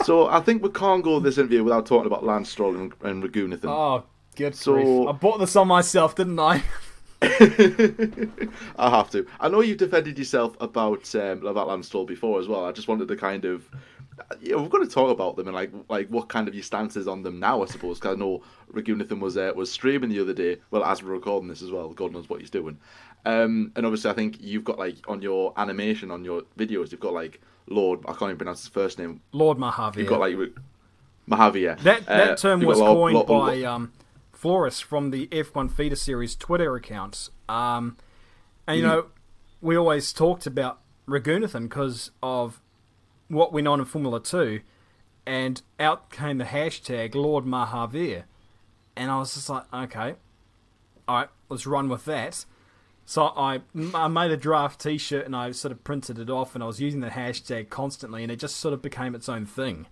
So I think we can't go this interview without talking about Lance Stroll and Ragunathan. Oh, good grief. I bought this on myself, didn't I? I have to. I know you've defended yourself about Lance Stroll before as well. I just wanted to kind of, we're going to talk about them and like what kind of your stance is on them now, I suppose. Because I know Ragunathan was streaming the other day. Well, as we're recording this as well, God knows what he's doing. And obviously, I think you've got on your animation on your videos, you've got Lord. I can't even pronounce his first name. Lord Mccarthy. You've got Mccarthy. Yeah. That term was coined by Flores from the F1 Feeder Series Twitter accounts. And we always talked about Ragunathan because of what went on in Formula 2, and out came the hashtag Lord Mccarthy, and I was just like, okay, alright, let's run with that. So I made a draft t-shirt and I sort of printed it off, and I was using the hashtag constantly, and it just sort of became its own thing.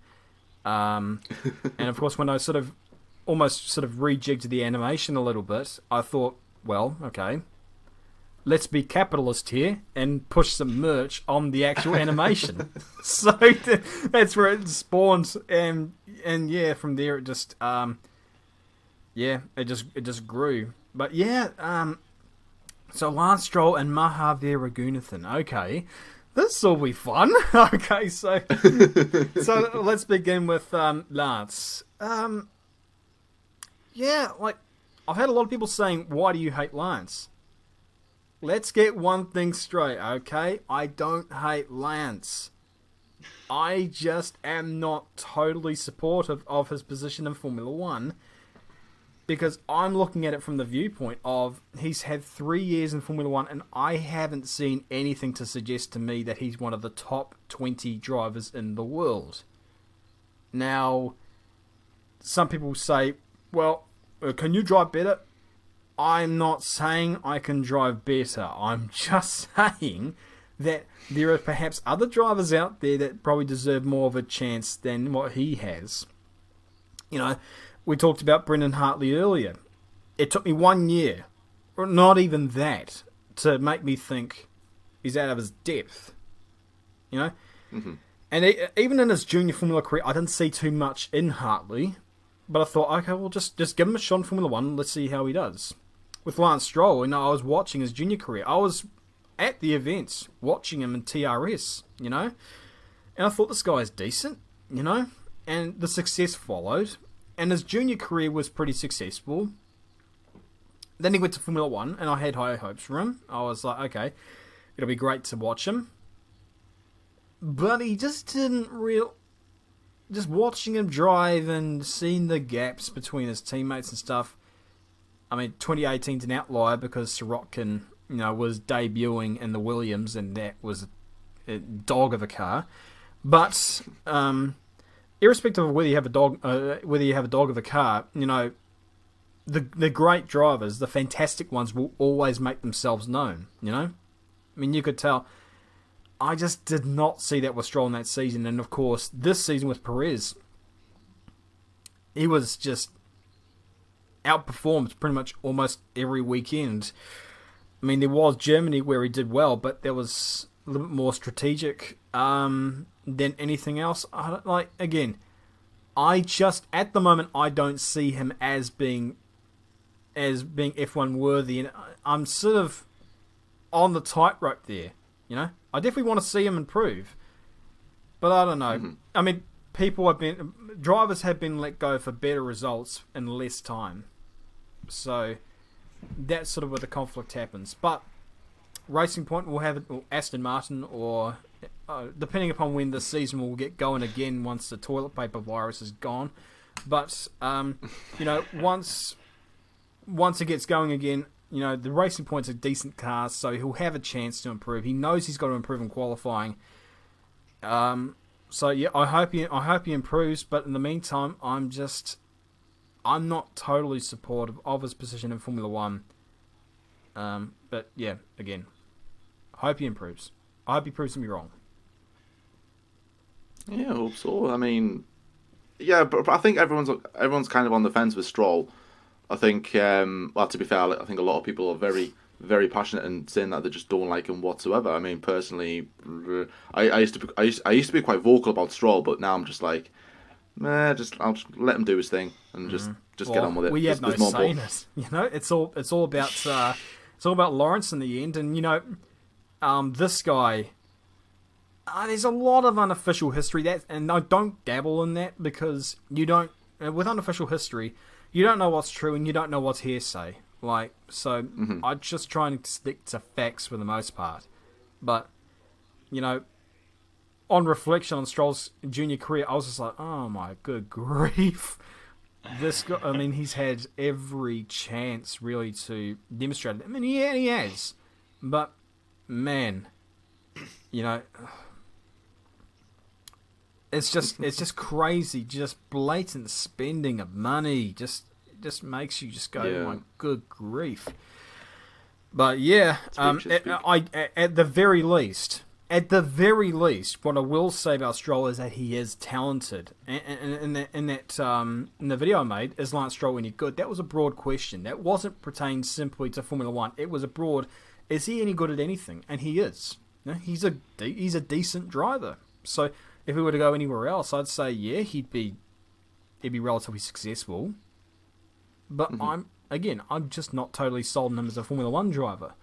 And of course, when I almost rejigged the animation a little bit, I thought, well, okay, let's be capitalist here and push some merch on the actual animation. So that's where it spawned, and yeah, from there it just it just grew. But yeah, so Lance Stroll and Mccarthy Ragunathan. Okay, this will be fun. Okay, so let's begin with Lance. Yeah, I've had a lot of people saying, why do you hate Lance? Let's get one thing straight, okay? I don't hate Lance. I just am not totally supportive of his position in Formula One. Because I'm looking at it from the viewpoint of he's had 3 years in Formula One, and I haven't seen anything to suggest to me that he's one of the top 20 drivers in the world. Now, some people say, well, can you drive better? I'm not saying I can drive better. I'm just saying that there are perhaps other drivers out there that probably deserve more of a chance than what he has. You know, we talked about Brendan Hartley earlier. It took me 1 year, or not even that, to make me think he's out of his depth. You know? Mm-hmm. And even in his junior Formula career, I didn't see too much in Hartley. But I thought, okay, well, just give him a shot in Formula 1. Let's see how he does. With Lance Stroll, I was watching his junior career. I was at the events, watching him in TRS, And I thought, this guy is decent, And the success followed. And his junior career was pretty successful. Then he went to Formula 1, and I had high hopes for him. I was like, okay, it'll be great to watch him. But he just didn't just watching him drive and seeing the gaps between his teammates and stuff. I mean, 2018's an outlier because Sirotkin, was debuting in the Williams, and that was a dog of a car. But irrespective of whether you have a dog of a car, the great drivers, the fantastic ones, will always make themselves known. I mean, you could tell. I just did not see that with Stroll in that season. And, of course, this season with Perez, he was just outperformed pretty much almost every weekend. I mean, there was Germany where he did well, but there was a little bit more strategic than anything else. At the moment, I don't see him as being F1 worthy. And I'm sort of on the tightrope there, I definitely want to see him improve, but I don't know. Mm-hmm. I mean, drivers have been let go for better results in less time, so that's sort of where the conflict happens. But Racing Point will have it, or Aston Martin, or depending upon when the season will get going again once the toilet paper virus is gone. But once it gets going again. The Racing Point's a decent car, so he'll have a chance to improve. He knows he's got to improve in qualifying. So yeah, I hope he improves. But in the meantime, I'm not totally supportive of his position in Formula 1. But yeah, again, I hope he improves. I hope he proves me wrong. Yeah, I hope so. I mean, yeah, but I think everyone's kind of on the fence with Stroll. I think, to be fair, I think a lot of people are very, very passionate and saying that they just don't like him whatsoever. I mean, personally, I used to be quite vocal about Stroll, but now I'm just like, I'll just let him do his thing and just get on with it. We have no say in it. It's all about Lawrence in the end, and this guy. There's a lot of unofficial history and I don't dabble in that because you don't with unofficial history. You don't know what's true and you don't know what's hearsay. Mm-hmm. I'm just trying to stick to facts for the most part. But, on reflection on Stroll's junior career, I was just like, oh my good grief. This guy, I mean, he's had every chance really to demonstrate it. I mean, yeah, he has. But, man, it's just crazy, just blatant spending of money, just makes you just go, yeah. My good grief. But yeah, at the very least, what I will say about Stroll is that he is talented. And in the video I made, is Lance Stroll any good? That was a broad question. That wasn't pertained simply to Formula 1. It was a broad, is he any good at anything? And he is. He's a decent driver. So if we were to go anywhere else, I'd say, yeah, he'd be relatively successful. But mm-hmm. I'm just not totally sold on him as a Formula 1 driver.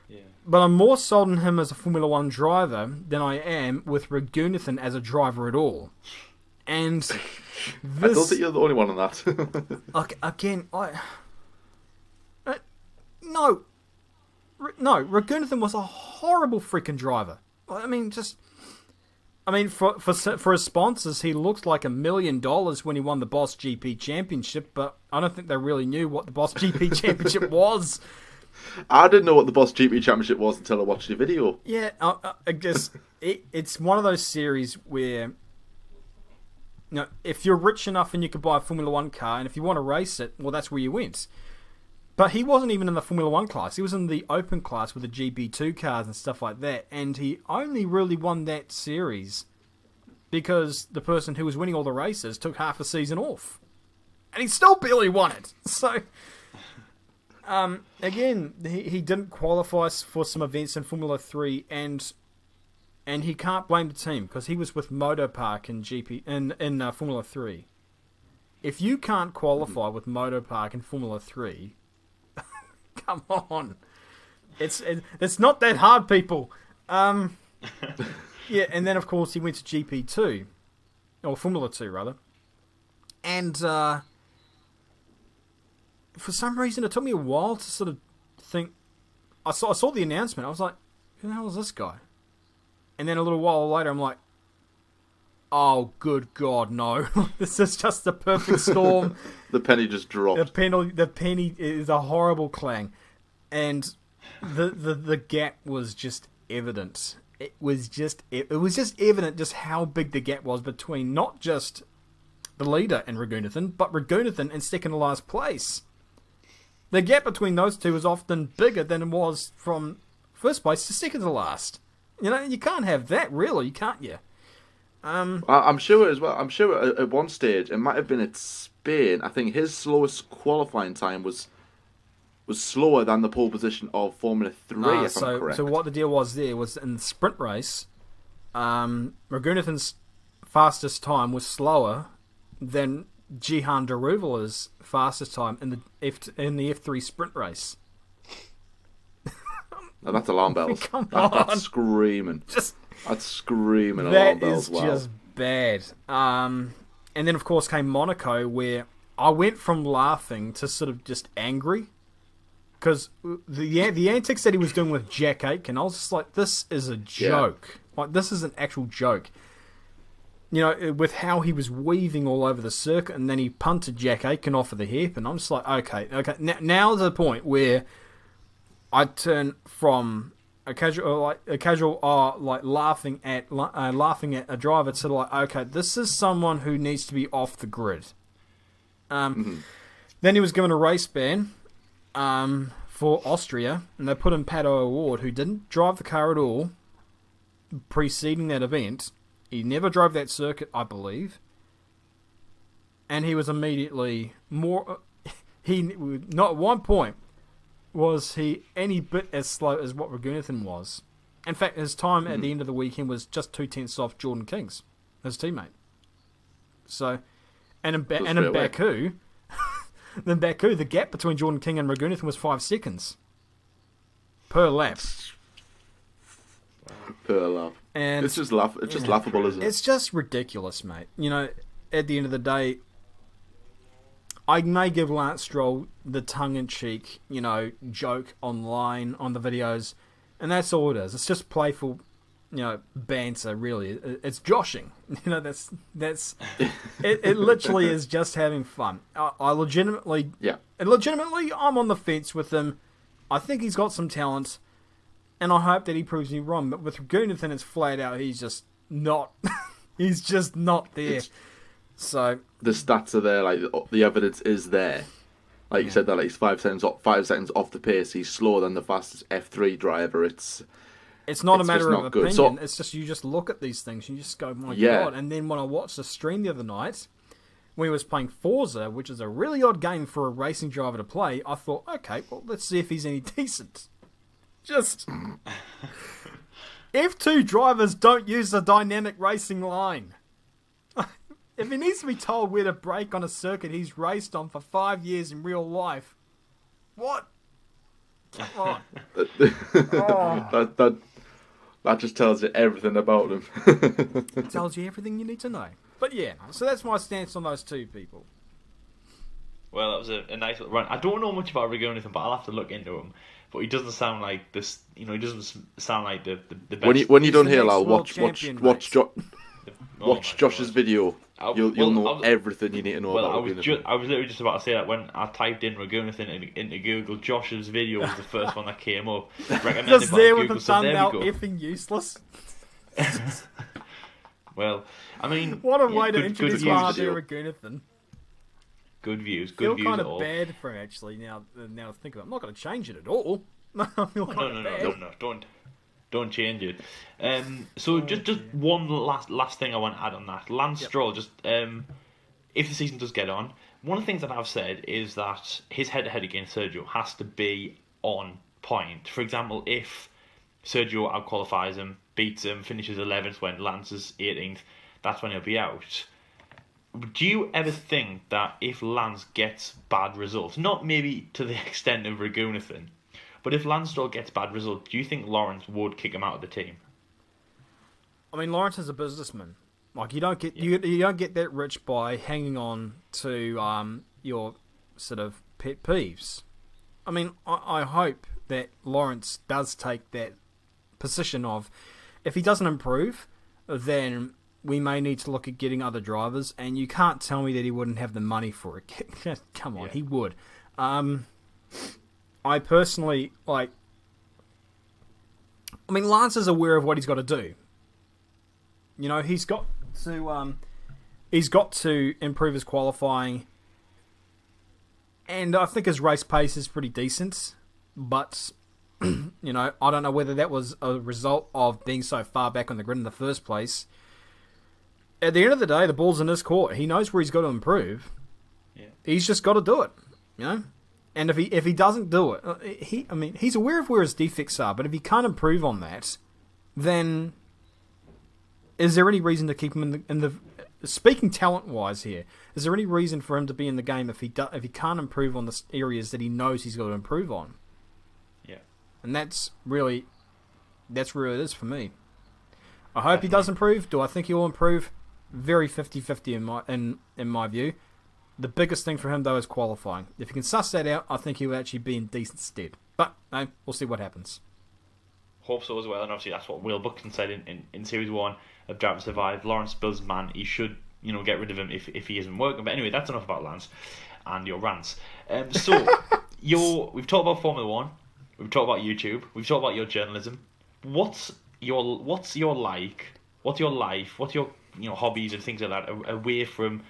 Yeah. But I'm more sold on him as a Formula 1 driver than I am with Ragunathan as a driver at all. And I don't think you're the only one on that. No, Ragunathan was a horrible freaking driver. I mean, for his sponsors, he looked like $1 million when he won the Boss GP Championship. But I don't think they really knew what the Boss GP Championship was. I didn't know what the Boss GP Championship was until I watched the video. Yeah, I guess it's one of those series where, if you're rich enough and you could buy a Formula 1 car, and if you want to race it, well, that's where you went. But he wasn't even in the Formula 1 class. He was in the open class with the GP2 cars and stuff like that, and he only really won that series because the person who was winning all the races took half a season off. And he still barely won it. So, again, he didn't qualify for some events in Formula 3, and he can't blame the team because he was with Motopark in Formula 3. If you can't qualify with Motopark in Formula 3, come on. It's not that hard, people. Yeah, and then, of course, he went to GP2, or Formula 2, rather. And for some reason, it took me a while to sort of think. I saw the announcement. I was like, who the hell is this guy? And then a little while later, I'm like, oh, good God, no. This is just the perfect storm. The penny just dropped. The penny is a horrible clang. And the gap was just evident. It was just evident just how big the gap was between not just the leader and Raghunathan, but Raghunathan in second to last place. The gap between those two was often bigger than it was from first place to second to last. You can't have that, really, can't you? I'm sure as well. I'm sure at one stage, it might have been at Spain, I think his slowest qualifying time was slower than the pole position of Formula 3, if I'm correct. So what the deal was there was in the sprint race, Raghunathan's fastest time was slower than Jihan Daruval's fastest time in the F3 sprint race. Now that's alarm bells. Come on. That's screaming. That's screaming alarm bells. That is just bad. And then, of course, came Monaco, where I went from laughing to sort of just angry. Because the antics that he was doing with Jack Aitken, I was just like, this is a joke. Yeah. Like, this is an actual joke. With how he was weaving all over the circuit, and then he punted Jack Aitken off of the hip, and I'm just like, okay. Now's the point where I turn from a casual laughing at a driver to like, okay, this is someone who needs to be off the grid. Then he was given a race ban for Austria, and they put in Pato O'Ward, who didn't drive the car at all preceding that event. He never drove that circuit, I believe, and he was immediately more. Not at one point was he any bit as slow as what Raghunathan was. In fact, his time at the end of the weekend was just 2/10 off Jordan King's, his teammate. So, and in Baku, the gap between Jordan King and Raghunathan was 5 seconds per lap. Per lap. And it's just laughable, isn't it? It's just ridiculous, mate. At the end of the day, I may give Lance Stroll the tongue-in-cheek, joke online on the videos, and that's all it is. It's just playful, banter. Really, it's joshing. It literally is just having fun. I legitimately, I'm on the fence with him. I think he's got some talent, and I hope that he proves me wrong. But with Raghunathan, it's flat out. He's just not. He's just not there. So the stats are there, like the evidence is there. Like you said, that he's 5 seconds off the pace. He's slower than the fastest F3 driver. It's not a matter of opinion. So, it's just you just look at these things and you just go, my God. And then when I watched the stream the other night, when he was playing Forza, which is a really odd game for a racing driver to play, I thought, okay, well, let's see if he's any decent. Just F2 drivers don't use the dynamic racing line. If he needs to be told where to brake on a circuit he's raced on for 5 years in real life, what? Come on. That just tells you everything about him. It tells you everything you need to know. But yeah, so that's my stance on those two people. Well, that was a nice little run. I don't know much about Raghunathan, but I'll have to look into him. But he doesn't sound like this. He doesn't sound like the best. When you don't hear Lal, watch Josh's video You'll know everything you need to know about Ragunathan. I was literally just about to say that when I typed in Ragunathan into Google, Josh's video was the first one that came up. Just there with the thumbnail effing useless. Well, I mean, what a way to introduce Ragunathan. Good views. I feel kind of bad for him, actually. Now to think about it, I'm not going to change it at all. I feel kind of bad. No, don't change it. So just one last thing I want to add on that. Lance Stroll, just if the season does get on, one of the things that I've said is that his head-to-head against Sergio has to be on point. For example, if Sergio outqualifies him, beats him, finishes 11th when Lance is 18th, that's when he'll be out. Do you ever think that if Lance gets bad results, not maybe to the extent of Ragunathan, but if Lance Stroll gets bad results, do you think Lawrence would kick him out of the team? I mean, Lawrence is a businessman. Like, you don't get you don't get that rich by hanging on to your sort of pet peeves. I mean, I hope that Lawrence does take that position of, if he doesn't improve, then we may need to look at getting other drivers, and you can't tell me that he wouldn't have the money for it. Come on, he would. I personally, I mean, Lance is aware of what he's got to do. You know, he's got to improve his qualifying, and I think his race pace is pretty decent, but you know, I don't know whether that was a result of being so far back on the grid in the first place. At the end of the day, the ball's in his court. He knows where he's got to improve. Yeah. He's just got to do it, you know? And if he doesn't do it, he's aware of where his defects are, but if he can't improve on that, then is there any reason to keep him in the speaking talent-wise here, is there any reason for him to be in the game if he can't improve on the areas that he knows he's got to improve on? Yeah. And that's where it is for me. I hope he does improve. Do I think he will improve? Very 50-50 in my view. The biggest thing for him, though, is qualifying. If he can suss that out, I think he will actually be in decent stead. But, no, we'll see what happens. Hope so as well, and obviously that's what Will Buxton said in Series 1 of Drive to Survive. Lawrence Bill's man, he should, get rid of him if he isn't working. But anyway, that's enough about Lance and your rants. So, we've talked about Formula 1, we've talked about YouTube, we've talked about your journalism. What's your life, what's your hobbies and things like that away from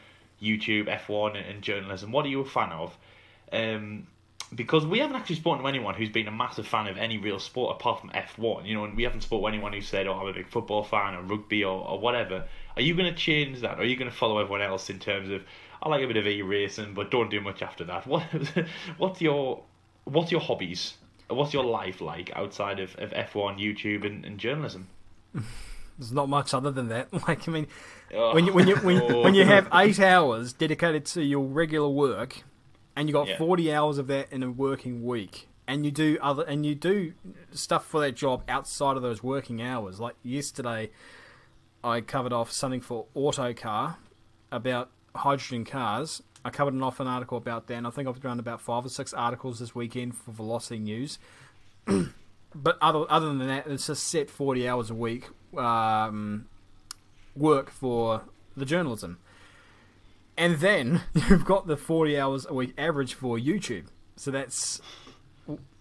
YouTube, F1 and journalism? What are you a fan of? Because we haven't actually spoken to anyone who's been a massive fan of any real sport apart from F1, and we haven't spoken to anyone who said, I'm a big football fan or rugby or whatever. Are you going to change that? Or are you going to follow everyone else in terms of, I like a bit of e-racing, but don't do much after that? What's your hobbies? What's your life like outside of F1, YouTube and journalism? There's not much other than that. When you have 8 hours dedicated to your regular work, and you got 40 hours of that in a working week, and you do stuff for that job outside of those working hours. Like yesterday, I covered off something for Autocar about hydrogen cars. I covered off an article about that, and I think I've done about 5 or 6 articles this weekend for Velocity News. But other than that, it's just set 40 hours a week work for the journalism. And then you've got the 40 hours a week average for YouTube. So that's...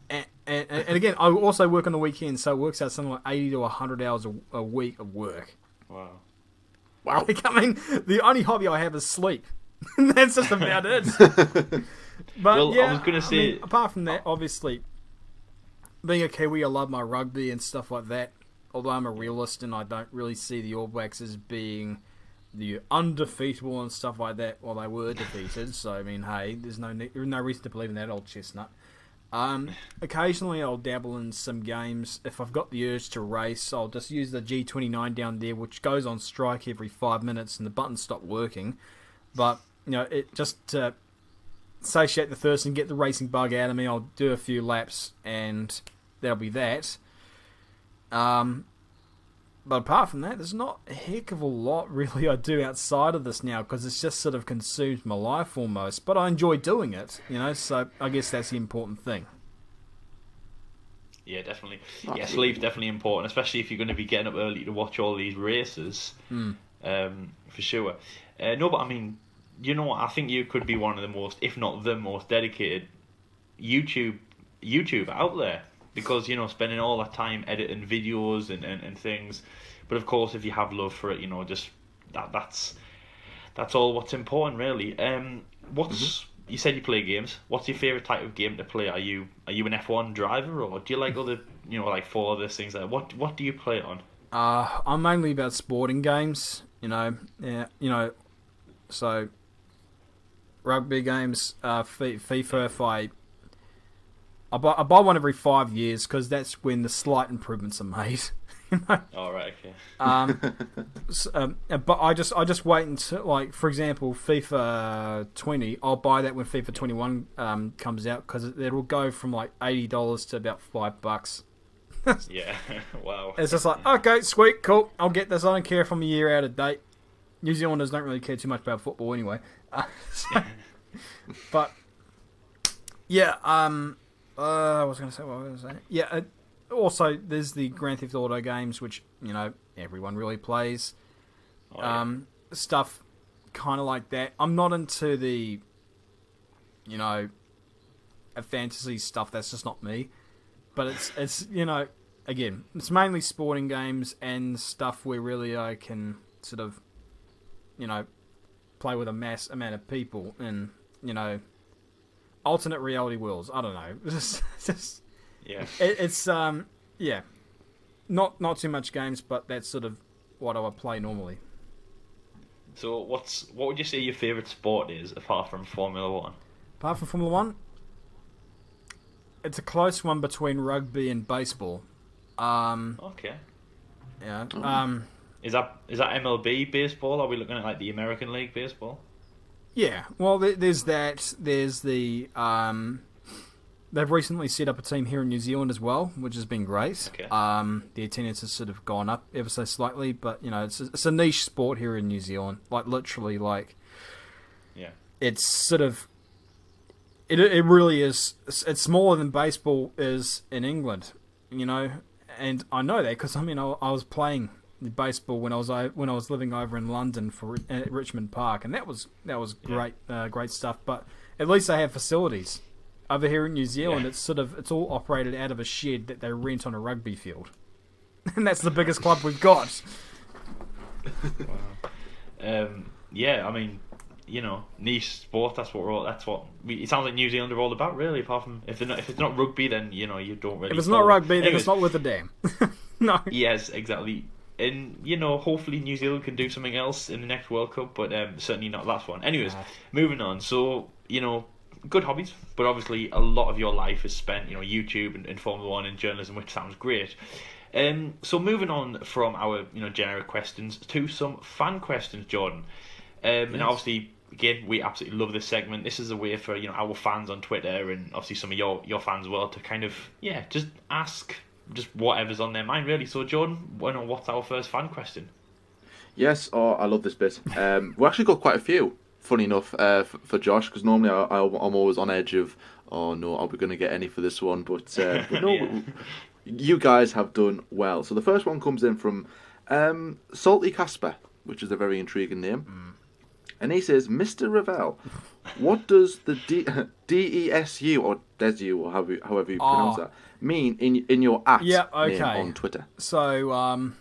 And again, I also work on the weekend, so it works out something like 80 to 100 hours a week of work. Wow. Like, I mean, the only hobby I have is sleep. That's just about it. But I was going to say... apart from that, obviously, being a Kiwi, I love my rugby and stuff like that. Although I'm a realist and I don't really see the All Blacks as being the undefeatable and stuff like that. Well, they were defeated, so I mean, hey, there's no reason to believe in that old chestnut. Occasionally I'll dabble in some games. If I've got the urge to race, I'll just use the G29 down there, which goes on strike every 5 minutes and the buttons stop working. But, it just to satiate the thirst and get the racing bug out of me, I'll do a few laps and that'll be that. But apart from that, there's not a heck of a lot really I do outside of this now, because it's just sort of consumed my life almost. But I enjoy doing it, so I guess that's the important thing. Yeah, definitely. Yeah, sleep's definitely important, especially if you're going to be getting up early to watch all these races. for sure. No, but I mean, I think you could be one of the most, if not the most dedicated YouTube out there, because spending all that time editing videos and things. But of course, if you have love for it, just that's all what's important, really. You said you play games. What's your favorite type of game to play? Are you an F1 driver, or do you like other like four other things? Like what do you play on? I'm mainly about sporting games. So rugby games, FIFA. If I buy one every 5 years because that's when the slight improvements are made. All right, okay. But I just wait until, like, for example, FIFA 20. I'll buy that when FIFA 21 comes out, because it'll go from like $80 to about $5. Yeah, wow. It's just like, okay, sweet, cool. I'll get this. I don't care if I'm a year out of date. New Zealanders don't really care too much about football anyway. But yeah, I was going to say what I was going to say. Yeah. Also, there's the Grand Theft Auto games, which, everyone really plays. Stuff kind of like that. I'm not into the, fantasy stuff. That's just not me. But it's again, it's mainly sporting games and stuff where really I can sort of, play with a mass amount of people and, alternate reality worlds. I don't know. Just yeah. It's not too much games, but that's sort of what I would play normally. So what would you say your favourite sport is apart from Formula 1? Apart from Formula 1, it's a close one between rugby and baseball. Okay. Yeah. Is that MLB baseball? Are we looking at like the American League baseball? Yeah. Well, there's that. There's the they've recently set up a team here in New Zealand as well, which has been great. Okay. The attendance has sort of gone up ever so slightly, but it's a niche sport here in New Zealand. Like literally, yeah, it's sort of it really is. It's smaller than baseball is in England, and I know that because I was playing baseball when I was living over in London at Richmond Park, and that was great, great stuff. But at least they have facilities. Over here in New Zealand, it's all operated out of a shed that they rent on a rugby field, and that's the biggest club we've got. Wow. Yeah, I mean, niche sport. It sounds like New Zealand are all about, really. Apart from if it's not rugby, then you don't really. If it's not rugby, then it's not worth a damn. No. Yes, exactly. And hopefully New Zealand can do something else in the next World Cup, but certainly not last one. Anyways, moving on. So good hobbies, but obviously a lot of your life is spent, YouTube and Formula 1 and journalism, which sounds great. So moving on from our, generic questions to some fan questions, Jordan. And obviously, again, we absolutely love this segment. This is a way for, our fans on Twitter and obviously some of your fans as well to kind of, just ask just whatever's on their mind, really. So, Jordan, what's our first fan question? Yes, I love this bit. We actually got quite a few. Funny enough, for Josh, because normally I'm always on edge of, oh no, are we going to get any for this one? But no, you guys have done well. So the first one comes in from Salty Casper, which is a very intriguing name. And he says, Mr. Revell, what does the DESU or DESU or however you pronounce that mean in your name on Twitter? So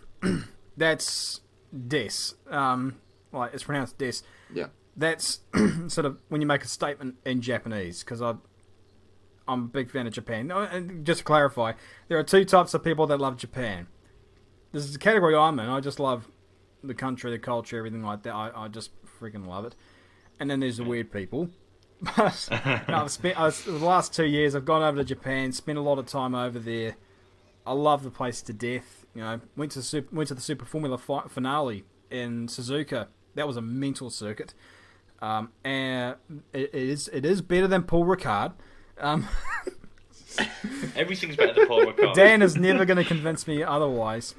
that's Des. Like it's pronounced Des. Yeah. That's sort of when you make a statement in Japanese, because I'm a big fan of Japan. And just to clarify, there are two types of people that love Japan. This is the category I'm in. I just love the country, the culture, everything like that. I just freaking love it. And then there's the weird people. But the last 2 years, I've gone over to Japan, spent a lot of time over there. I love the place to death. Went to the Super Formula finale in Suzuka. That was a mental circuit. And it is better than Paul Ricard. Everything's better than Paul Ricard. Dan is never going to convince me otherwise.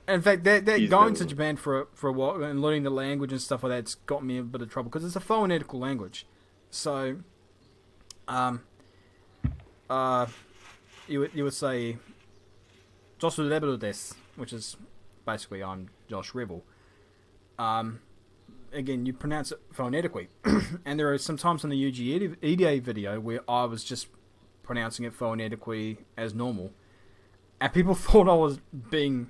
In fact, they're going to Japan for a while and learning the language and stuff like that's got me in a bit of trouble because it's a phonetical language. So, you would say Josh Revell desu, which is basically I'm Josh Revell. again, you pronounce it phonetically. And there are some times in the UG EDA video where I was just pronouncing it phonetically as normal. And people thought I was being,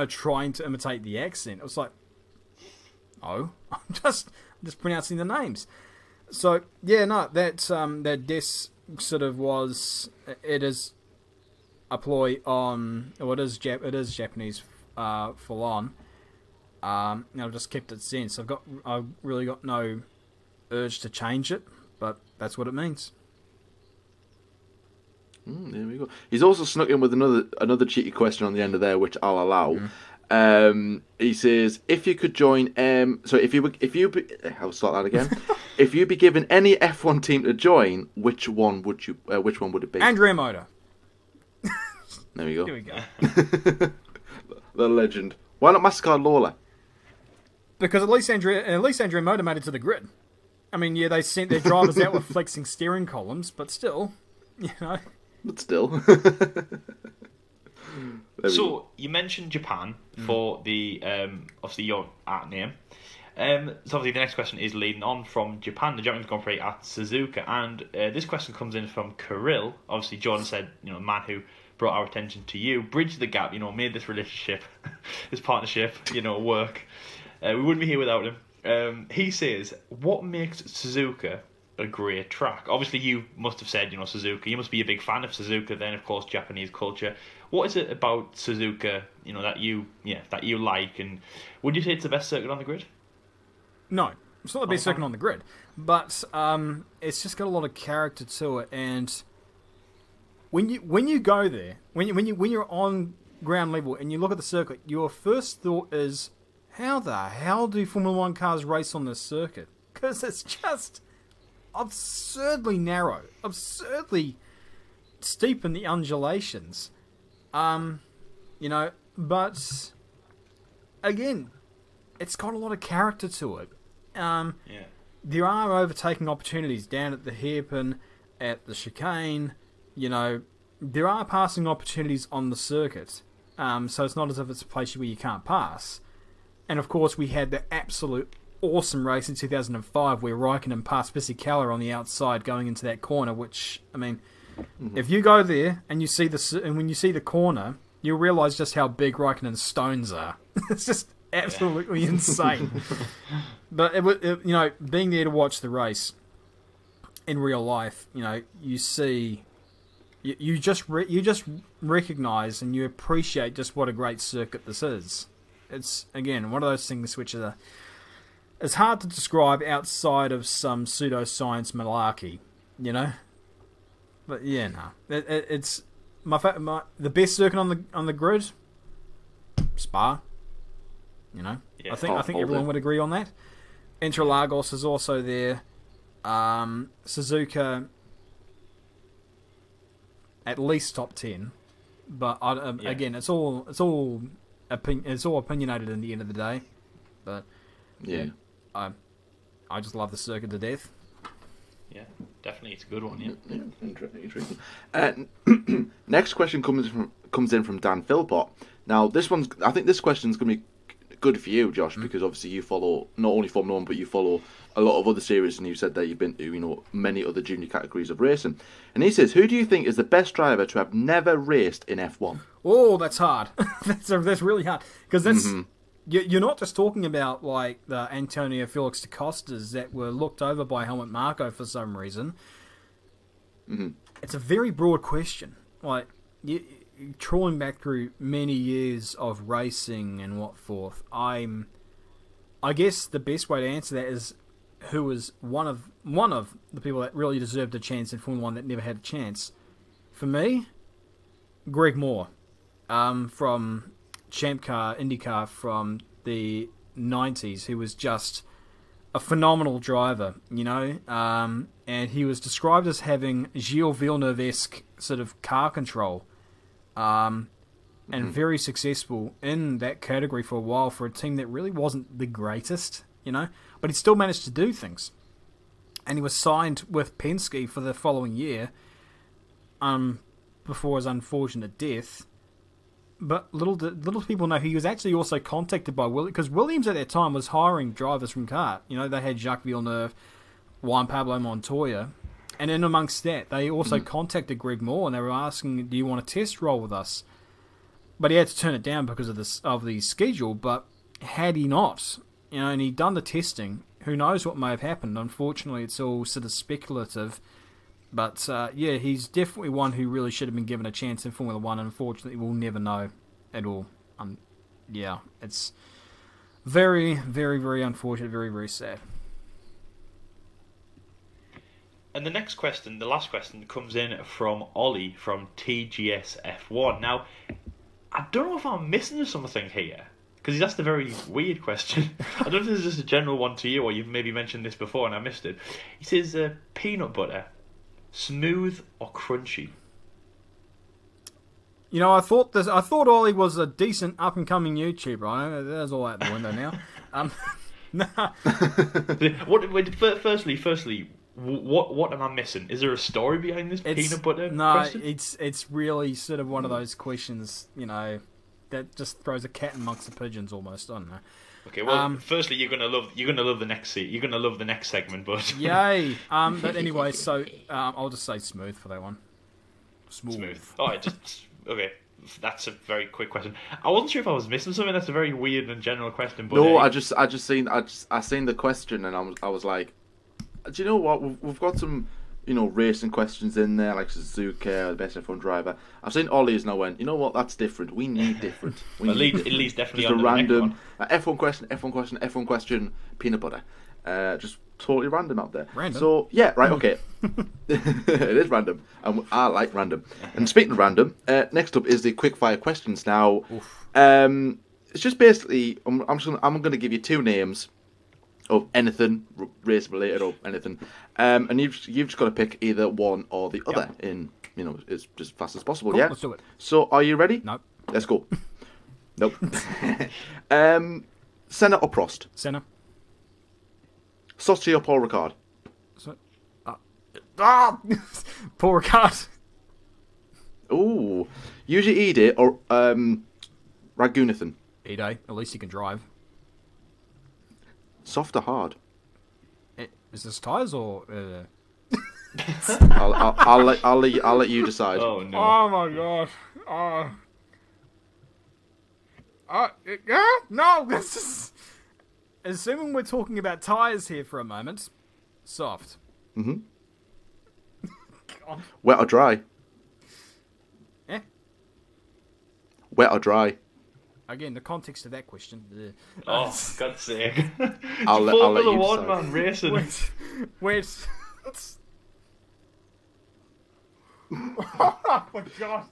trying to imitate the accent. It was like, oh, I'm just pronouncing the names. So, yeah, no, that Des sort of was, it is a ploy on, well, it is Japanese full on. I've just kept it since. I've really got no urge to change it, but that's what it means. There we go. He's also snuck in with another cheeky question on the end of there, which I'll allow. He says, if you could join, I'll start that again. If you'd be given any F1 team to join, which one would it be? Andrea Moda. There we go. Here we go. The legend. Why not MasterCard Lawler? Because at least Andrea Moda made it to the grid. I mean, yeah, they sent their drivers out with flexing steering columns, but still, But still. So you mentioned Japan for the obviously your art name. So obviously the next question is leading on from Japan, the Japanese Grand Prix at Suzuka, and this question comes in from Kirill. Obviously, Jordan said, man who brought our attention to you, bridged the gap, made this relationship, this partnership, work. We wouldn't be here without him. He says, what makes Suzuka a great track? Obviously, you must have said, Suzuka. You must be a big fan of Suzuka. Then, of course, Japanese culture. What is it about Suzuka, that you like? And would you say it's the best circuit on the grid? No, it's not the best circuit on the grid, but it's just got a lot of character to it. And when you go there, when you're on ground level and you look at the circuit, your first thought is, how the hell do Formula 1 cars race on this circuit? Because it's just absurdly narrow, absurdly steep in the undulations. But again, it's got a lot of character to it. There are overtaking opportunities down at the hairpin, at the chicane. There are passing opportunities on the circuit. So it's not as if it's a place where you can't pass. And of course, we had the absolute awesome race in 2005 where Raikkonen passed Fisichella on the outside going into that corner, which, I mean, if you go there and when you see the corner, you'll realise just how big Raikkonen's stones are. It's just absolutely insane. But being there to watch the race in real life, you see, you just recognise and you appreciate just what a great circuit this is. It's, again, one of those things which it's hard to describe outside of some pseudoscience malarkey, But yeah, no, it's the best circuit on the grid. Spa, Yeah, I think everyone would agree on that. Interlagos is also there. Suzuka, at least top 10, but again, it's all opinionated in the end of the day. But yeah, I just love the circuit to death. Yeah, definitely, it's a good one. Yeah, interesting. Next question comes in from Dan Philpott. Now, I think this question's going to be good for you, Josh, because obviously you follow not only Formula 1, but you follow a lot of other series, and you said that you've been to many other junior categories of racing. And he says, who do you think is the best driver to have never raced in F1? Oh, that's hard. that's really hard, because that's you're not just talking about like the Antonio Felix da Costas that were looked over by Helmut Marko for some reason. It's a very broad question. Like trawling back through many years of racing and what forth, I guess the best way to answer that is who was one of the people that really deserved a chance in Formula 1 that never had a chance. For me, Greg Moore, from Champ Car, IndyCar from the 90s, who was just a phenomenal driver, and he was described as having Gilles Villeneuve-esque sort of car control. And very successful in that category for a while for a team that really wasn't the greatest, but he still managed to do things. And he was signed with Penske for the following year, before his unfortunate death. But little people know he was actually also contacted by Williams, because Williams at that time was hiring drivers from kart. You know, they had Jacques Villeneuve, Juan Pablo Montoya, and in amongst that, they also contacted Greg Moore, and they were asking, "Do you want a test roll with us?" But he had to turn it down because of the schedule. But had he not, you know, and he'd done the testing, who knows what may have happened? Unfortunately, it's all sort of speculative. But, yeah, he's definitely one who really should have been given a chance in Formula 1, and unfortunately we'll never know at all. Yeah, it's very, very, very unfortunate, very, very sad. And the next question, the last question, comes in from Ollie from TGS F1. Now, I don't know if I'm missing something here, because he's asked a very weird question. I don't know if this is just a general one to you, or you've maybe mentioned this before and I missed it. He says, peanut butter, smooth or crunchy? You know, I thought Ollie was a decent up and coming YouTuber. I know that's all out the window now. Nah. Firstly, what am I missing? Is there a story behind this peanut butter question? It's really sort of one of those questions, you know, that just throws a cat amongst the pigeons almost. I don't know. Okay, well, firstly, you're gonna love the next you're gonna love the next segment, but yay. But anyway, so I'll just say smooth for that one. Smooth. Oh, okay. That's a very quick question. I wasn't sure if I was missing something. That's a very weird and general question. But no, I seen the question and I was like, do you know what? We've got some, you know, racing questions in there, like Suzuka, the best F1 driver. I've seen Ollie's and I went, you know what? That's different. We need different. At least definitely just on a the random F1 question, peanut butter. Just totally random out there. Random. So yeah, right, okay. It is random, and I like random. And speaking of random, next up is the quickfire questions. Now, it's just basically I'm going to give you two names of anything race related or anything, and you've just got to pick either one or the other in, you know, as just fast as possible. Cool, yeah, let's do it. So are you ready? Nope. Let's go. Nope. Senna or Prost? Senna. Saucy or Paul Ricard? Paul Ricard. Ooh. Yuji Ide or Raghunathan? Ide. At least he can drive. Soft or hard? Is this tyres or? I'll let you decide. Oh no! Oh my gosh! Yeah, no. This is. Assuming we're talking about tyres here for a moment, soft. Mhm. Wet or dry? Eh? Wet or dry? Again, the context of that question. Oh, God's sake! I'll let you decide. One-man racing. Wait. Oh my God!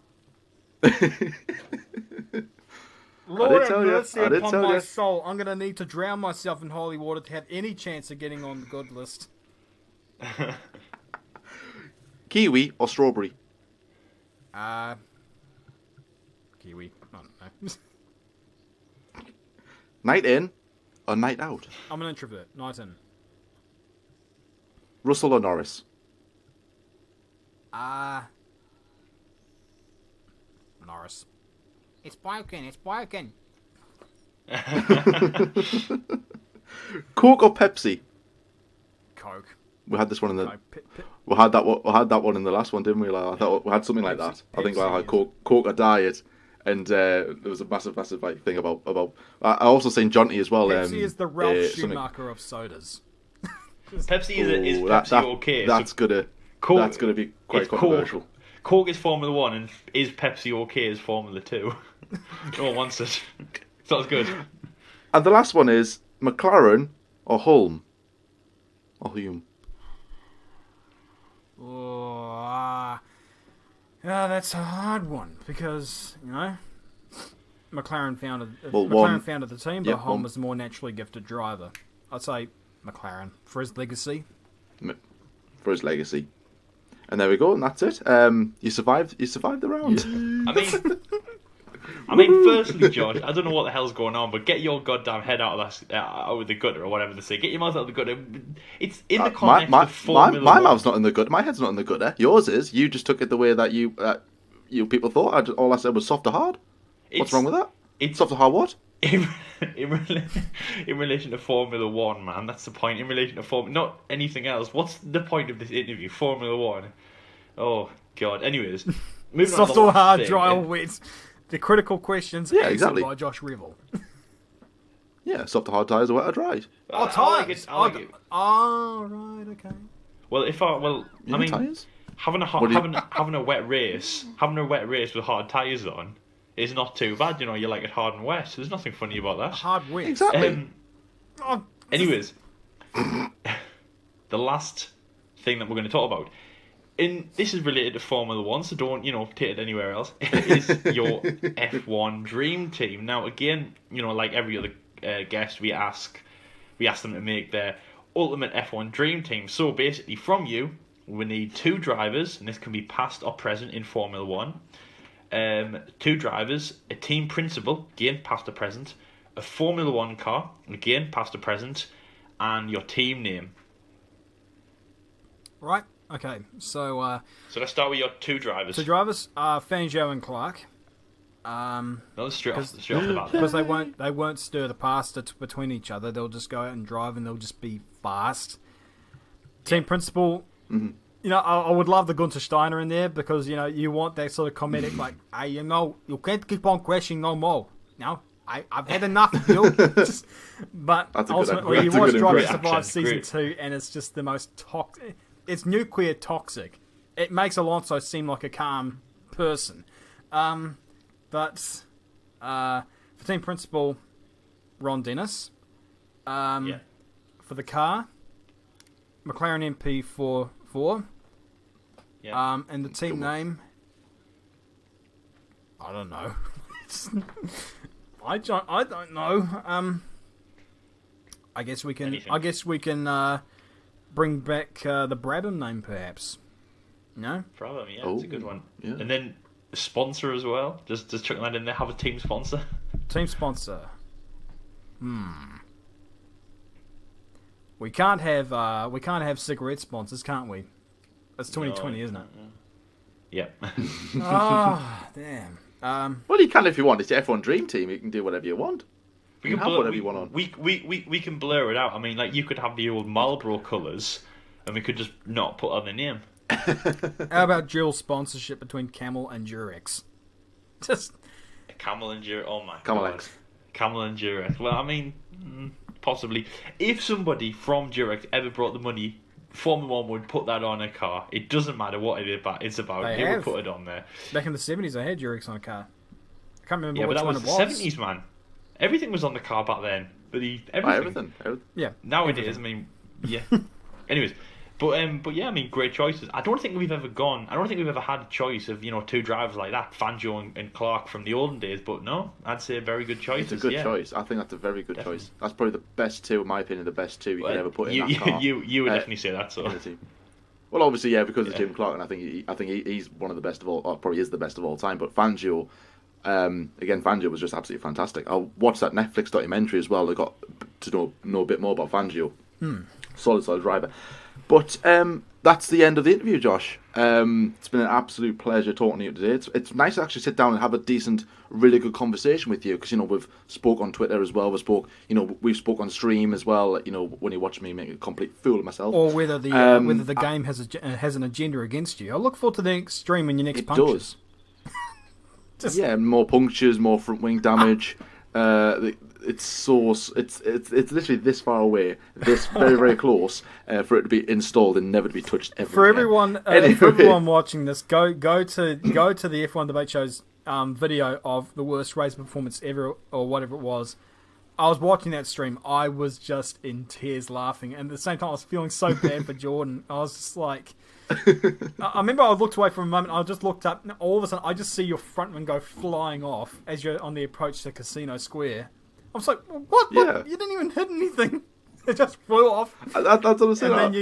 Lord have mercy upon my soul. I'm going to need to drown myself in holy water to have any chance of getting on the good list. Kiwi or strawberry? Kiwi. I don't know. Night in or night out? I'm an introvert. Night in. Russell or Norris? Norris. It's broken. Coke or Pepsi? Coke. We had this one in the. We had that one in the last one, didn't we? Like, I thought we had something like that. I think like Coke or diet, and there was a massive like thing about. I also seen Jonty as well. Pepsi is the Ralph Schumacher of sodas. Pepsi is Pepsi okay? That's gonna be quite controversial. Coke is Formula 1 and is Pepsi okay as Formula 2? No one wants it. Sounds good. And the last one is McLaren or Hulme? Or Hume? Oh, that's a hard one because, you know, McLaren founded the team, but Hulme was the more naturally gifted driver. I'd say McLaren for his legacy. And there we go, and that's it. You survived the round. I mean, firstly, Josh, I don't know what the hell's going on, but get your goddamn head out of the gutter or whatever they say. Get your mouth out of the gutter. It's in the context of Formula 1. My mouth's not in the gutter. My head's not in the gutter. Yours is. You just took it the way that you people thought. All I said was soft or hard. What's wrong with that? It's soft to hard what? In, in relation to Formula One, man, that's the point. In relation to not anything else. What's the point of this interview? Formula One. Oh God. Anyways, moving on. Soft or hard, dry or wet. The critical questions answered by Josh Revell. Yeah, soft to hard tyres or wet or dry. Oh, tyres. Oh, right, okay. Well, I mean, tyres? having a wet race with hard tyres on is not too bad. You know, you like it hard and wet. So there's nothing funny about that. Hard wet. Exactly. Anyways, the last thing that we're going to talk about, this is related to Formula One, so don't take it anywhere else. It is your F1 dream team. Now, again, like every other guest, we ask them to make their ultimate F1 dream team. So basically, from you, we need 2 drivers, and this can be past or present in Formula One. 2 drivers, a team principal, again past or present, a Formula One car, again past or present, and your team name. Right. Okay. So let's start with your 2 drivers. 2 drivers are Fangio and Clark. No, straight off the bat. Because they won't stir the past between each other. They'll just go out and drive, and they'll just be fast. Team principal. Mm-hmm. I would love the Gunther Steiner in there because you want that sort of comedic, like, hey, you can't keep on crashing no more. I've had enough of you. But ultimately, you watch Drive to Survive season 2, and it's just the most toxic. It's nuclear toxic. It makes Alonso seem like a calm person. But for team principal, Ron Dennis. For the car, McLaren MP4. Yeah. And the team name, I don't know. I don't know. I guess we can. Anything. I guess we can bring back the Brabham name, perhaps. No. Brabham, yeah, that's a good one. Yeah. And then a sponsor as well. Just chucking that in there. Have a team sponsor. Team sponsor. We can't have cigarette sponsors, can't we? It's 2020, isn't it? Yeah. Oh, damn. Well, you can if you want. It's the F1 Dream Team. You can do whatever you want. We You can have blur, whatever we, you want on. we can blur it out. I mean, like, you could have the old Marlboro colours, and we could just not put on the name. How about dual sponsorship between Camel and Durex? Just Camel and Durex. Oh my Camel God. X. Camel and Durex. Well, I mean, possibly. If somebody from Durex ever brought the money, Formula One would put that on a car. It doesn't matter what it's about. They would put it on there. Back in the 70s, they had Durex on a car. I can't remember Yeah, which but that one was it the was. 70s, man. Everything was on the car back then. But Everything. Yeah. Nowadays, I mean, yeah. Anyways, but yeah, I mean, great choices. I don't think we've ever had a choice of 2 drivers like that, Fangio and Clark from the olden days. But no, I'd say very good choices. It's a good choice. I think that's a very good choice. That's probably the best 2, in my opinion, the best 2 you could ever put in that car. You would definitely say that. So. Well, obviously, yeah, because of Jim Clark, and I think he's one of the best of all, or probably is the best of all time. But Fangio, again, Fangio was just absolutely fantastic. I watched that Netflix documentary as well. I got to know a bit more about Fangio. Solid driver. But that's the end of the interview, Josh. It's been an absolute pleasure talking to you today. It's nice to actually sit down and have a decent, really good conversation with you because we've spoke on Twitter as well. We've spoke on stream as well. When you watch me make a complete fool of myself, or whether the game has an agenda against you. I look forward to the next stream when your next punctures. Yeah, more punctures, more front wing damage. It's literally this far away, this very very close for it to be installed and never to be touched ever. For again. everyone watching this, go to the F1 Debate Show's video of the worst race performance ever or whatever it was. I was watching that stream. I was just in tears laughing, and at the same time I was feeling so bad for Jordan. I was just like. I remember I looked away for a moment. I just looked up, and all of a sudden, I just see your front wing go flying off as you're on the approach to Casino Square. I was like, "What? Yeah. You didn't even hit anything. It just flew off." That's what I'm saying. And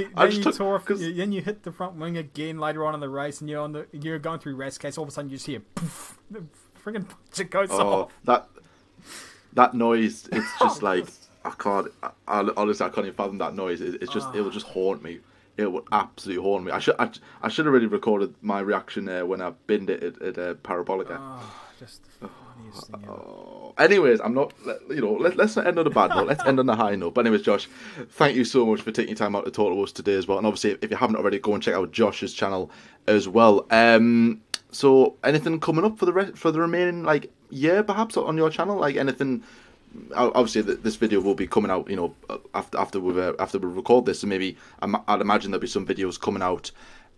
then you hit the front wing again later on in the race, and you're going through race case. All of a sudden, you just hear poof, the friggin' it goes off. That noise. It's just like I can't. Honestly, I can't even fathom that noise. It will just haunt me. It would absolutely haunt me. I should have really recorded my reaction when I binned it at Parabolica. Just the funniest thing ever. Anyways, I'm not. Let's not end on a bad note. Let's end on a high note. But anyways, Josh, thank you so much for taking your time out to talk to us today as well. And obviously, if you haven't already, go and check out Josh's channel as well. So anything coming up for the remaining year, perhaps on your channel? Like anything? Obviously, this video will be coming out, after we record this. So maybe I'd imagine there'll be some videos coming out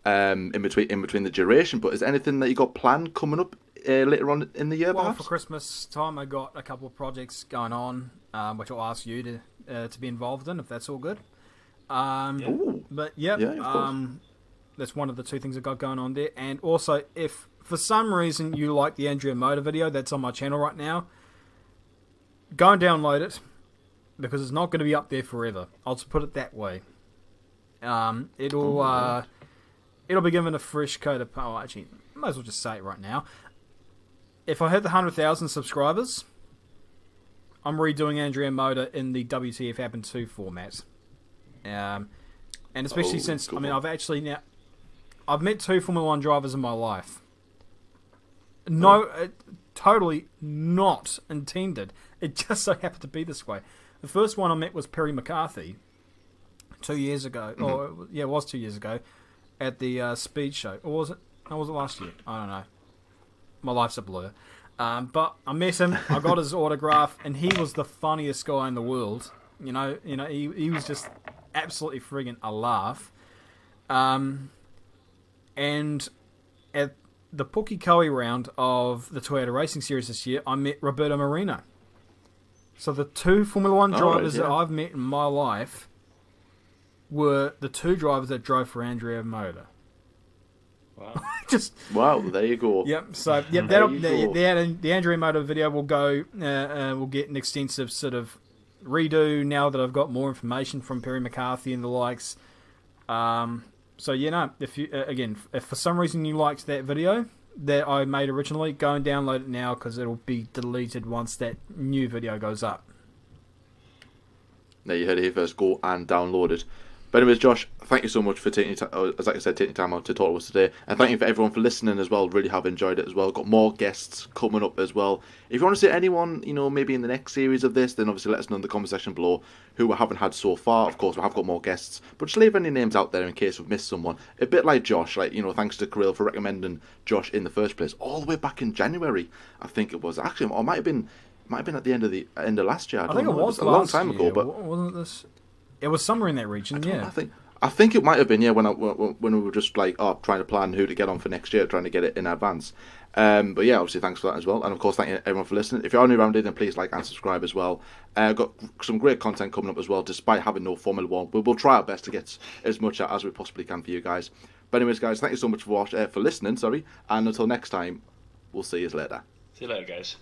in between the duration. But is there anything that you got planned coming up later on in the year? Well, perhaps? for Christmas time, I got a couple of projects going on, which I'll ask you to be involved in, if that's all good. But yeah, of course. That's one of the two things I got going on there. And also, if for some reason you like the Andrea Motor video that's on my channel right now, go and download it, because it's not going to be up there forever. I'll just put it that way. It'll be given a fresh coat of... Oh, actually, might as well just say it right now. If I hit the 100,000 subscribers, I'm redoing Andrea Motor in the WTF Happened 2 format. And especially since... I mean, I've met 2 Formula 1 drivers in my life. No, totally not intended. It just so happened to be this way. The first one I met was Perry McCarthy 2 years ago. Mm-hmm. It was 2 years ago at the speed show. Or was it? Or was it last year? I don't know. My life's a blur. But I met him. I got his autograph, and he was the funniest guy in the world. He was just absolutely friggin' a laugh. And at the Pukekohe round of the Toyota Racing Series this year, I met Roberto Marino. So the 2 Formula 1 drivers that I've met in my life were the 2 drivers that drove for Andrea Motor. Wow. Wow, there you go. Yep. So the Andrea Motor video will go. Will get an extensive sort of redo now that I've got more information from Perry McCarthy and the likes. So if for some reason you liked that video that I made originally, go and download it now, because it'll be deleted once that new video goes up. There you heard it here first. Go and download it. But anyways, Josh, thank you so much for taking time out to talk to us today, and thank you for everyone for listening as well. Really have enjoyed it as well. Got more guests coming up as well. If you want to see anyone, maybe in the next series of this, then obviously let us know in the comment section below who we haven't had so far. Of course, we have got more guests, but just leave any names out there in case we've missed someone. A bit like Josh, thanks to Kirill for recommending Josh in the first place, all the way back in January, I think it was. Actually, or it might have been at the end of last year. I don't know. It was a long time ago, but wasn't this? It was somewhere in that region, I think it might have been, when we were just trying to plan who to get on for next year, trying to get it in advance. But yeah, obviously thanks for that as well. And of course, thank you everyone for listening. If you're new around here, then please like and subscribe as well. Got some great content coming up as well, despite having no Formula 1. We'll try our best to get as much out as we possibly can for you guys. But anyways, guys, thank you so much for listening, and until next time, we'll see you later. See you later, guys.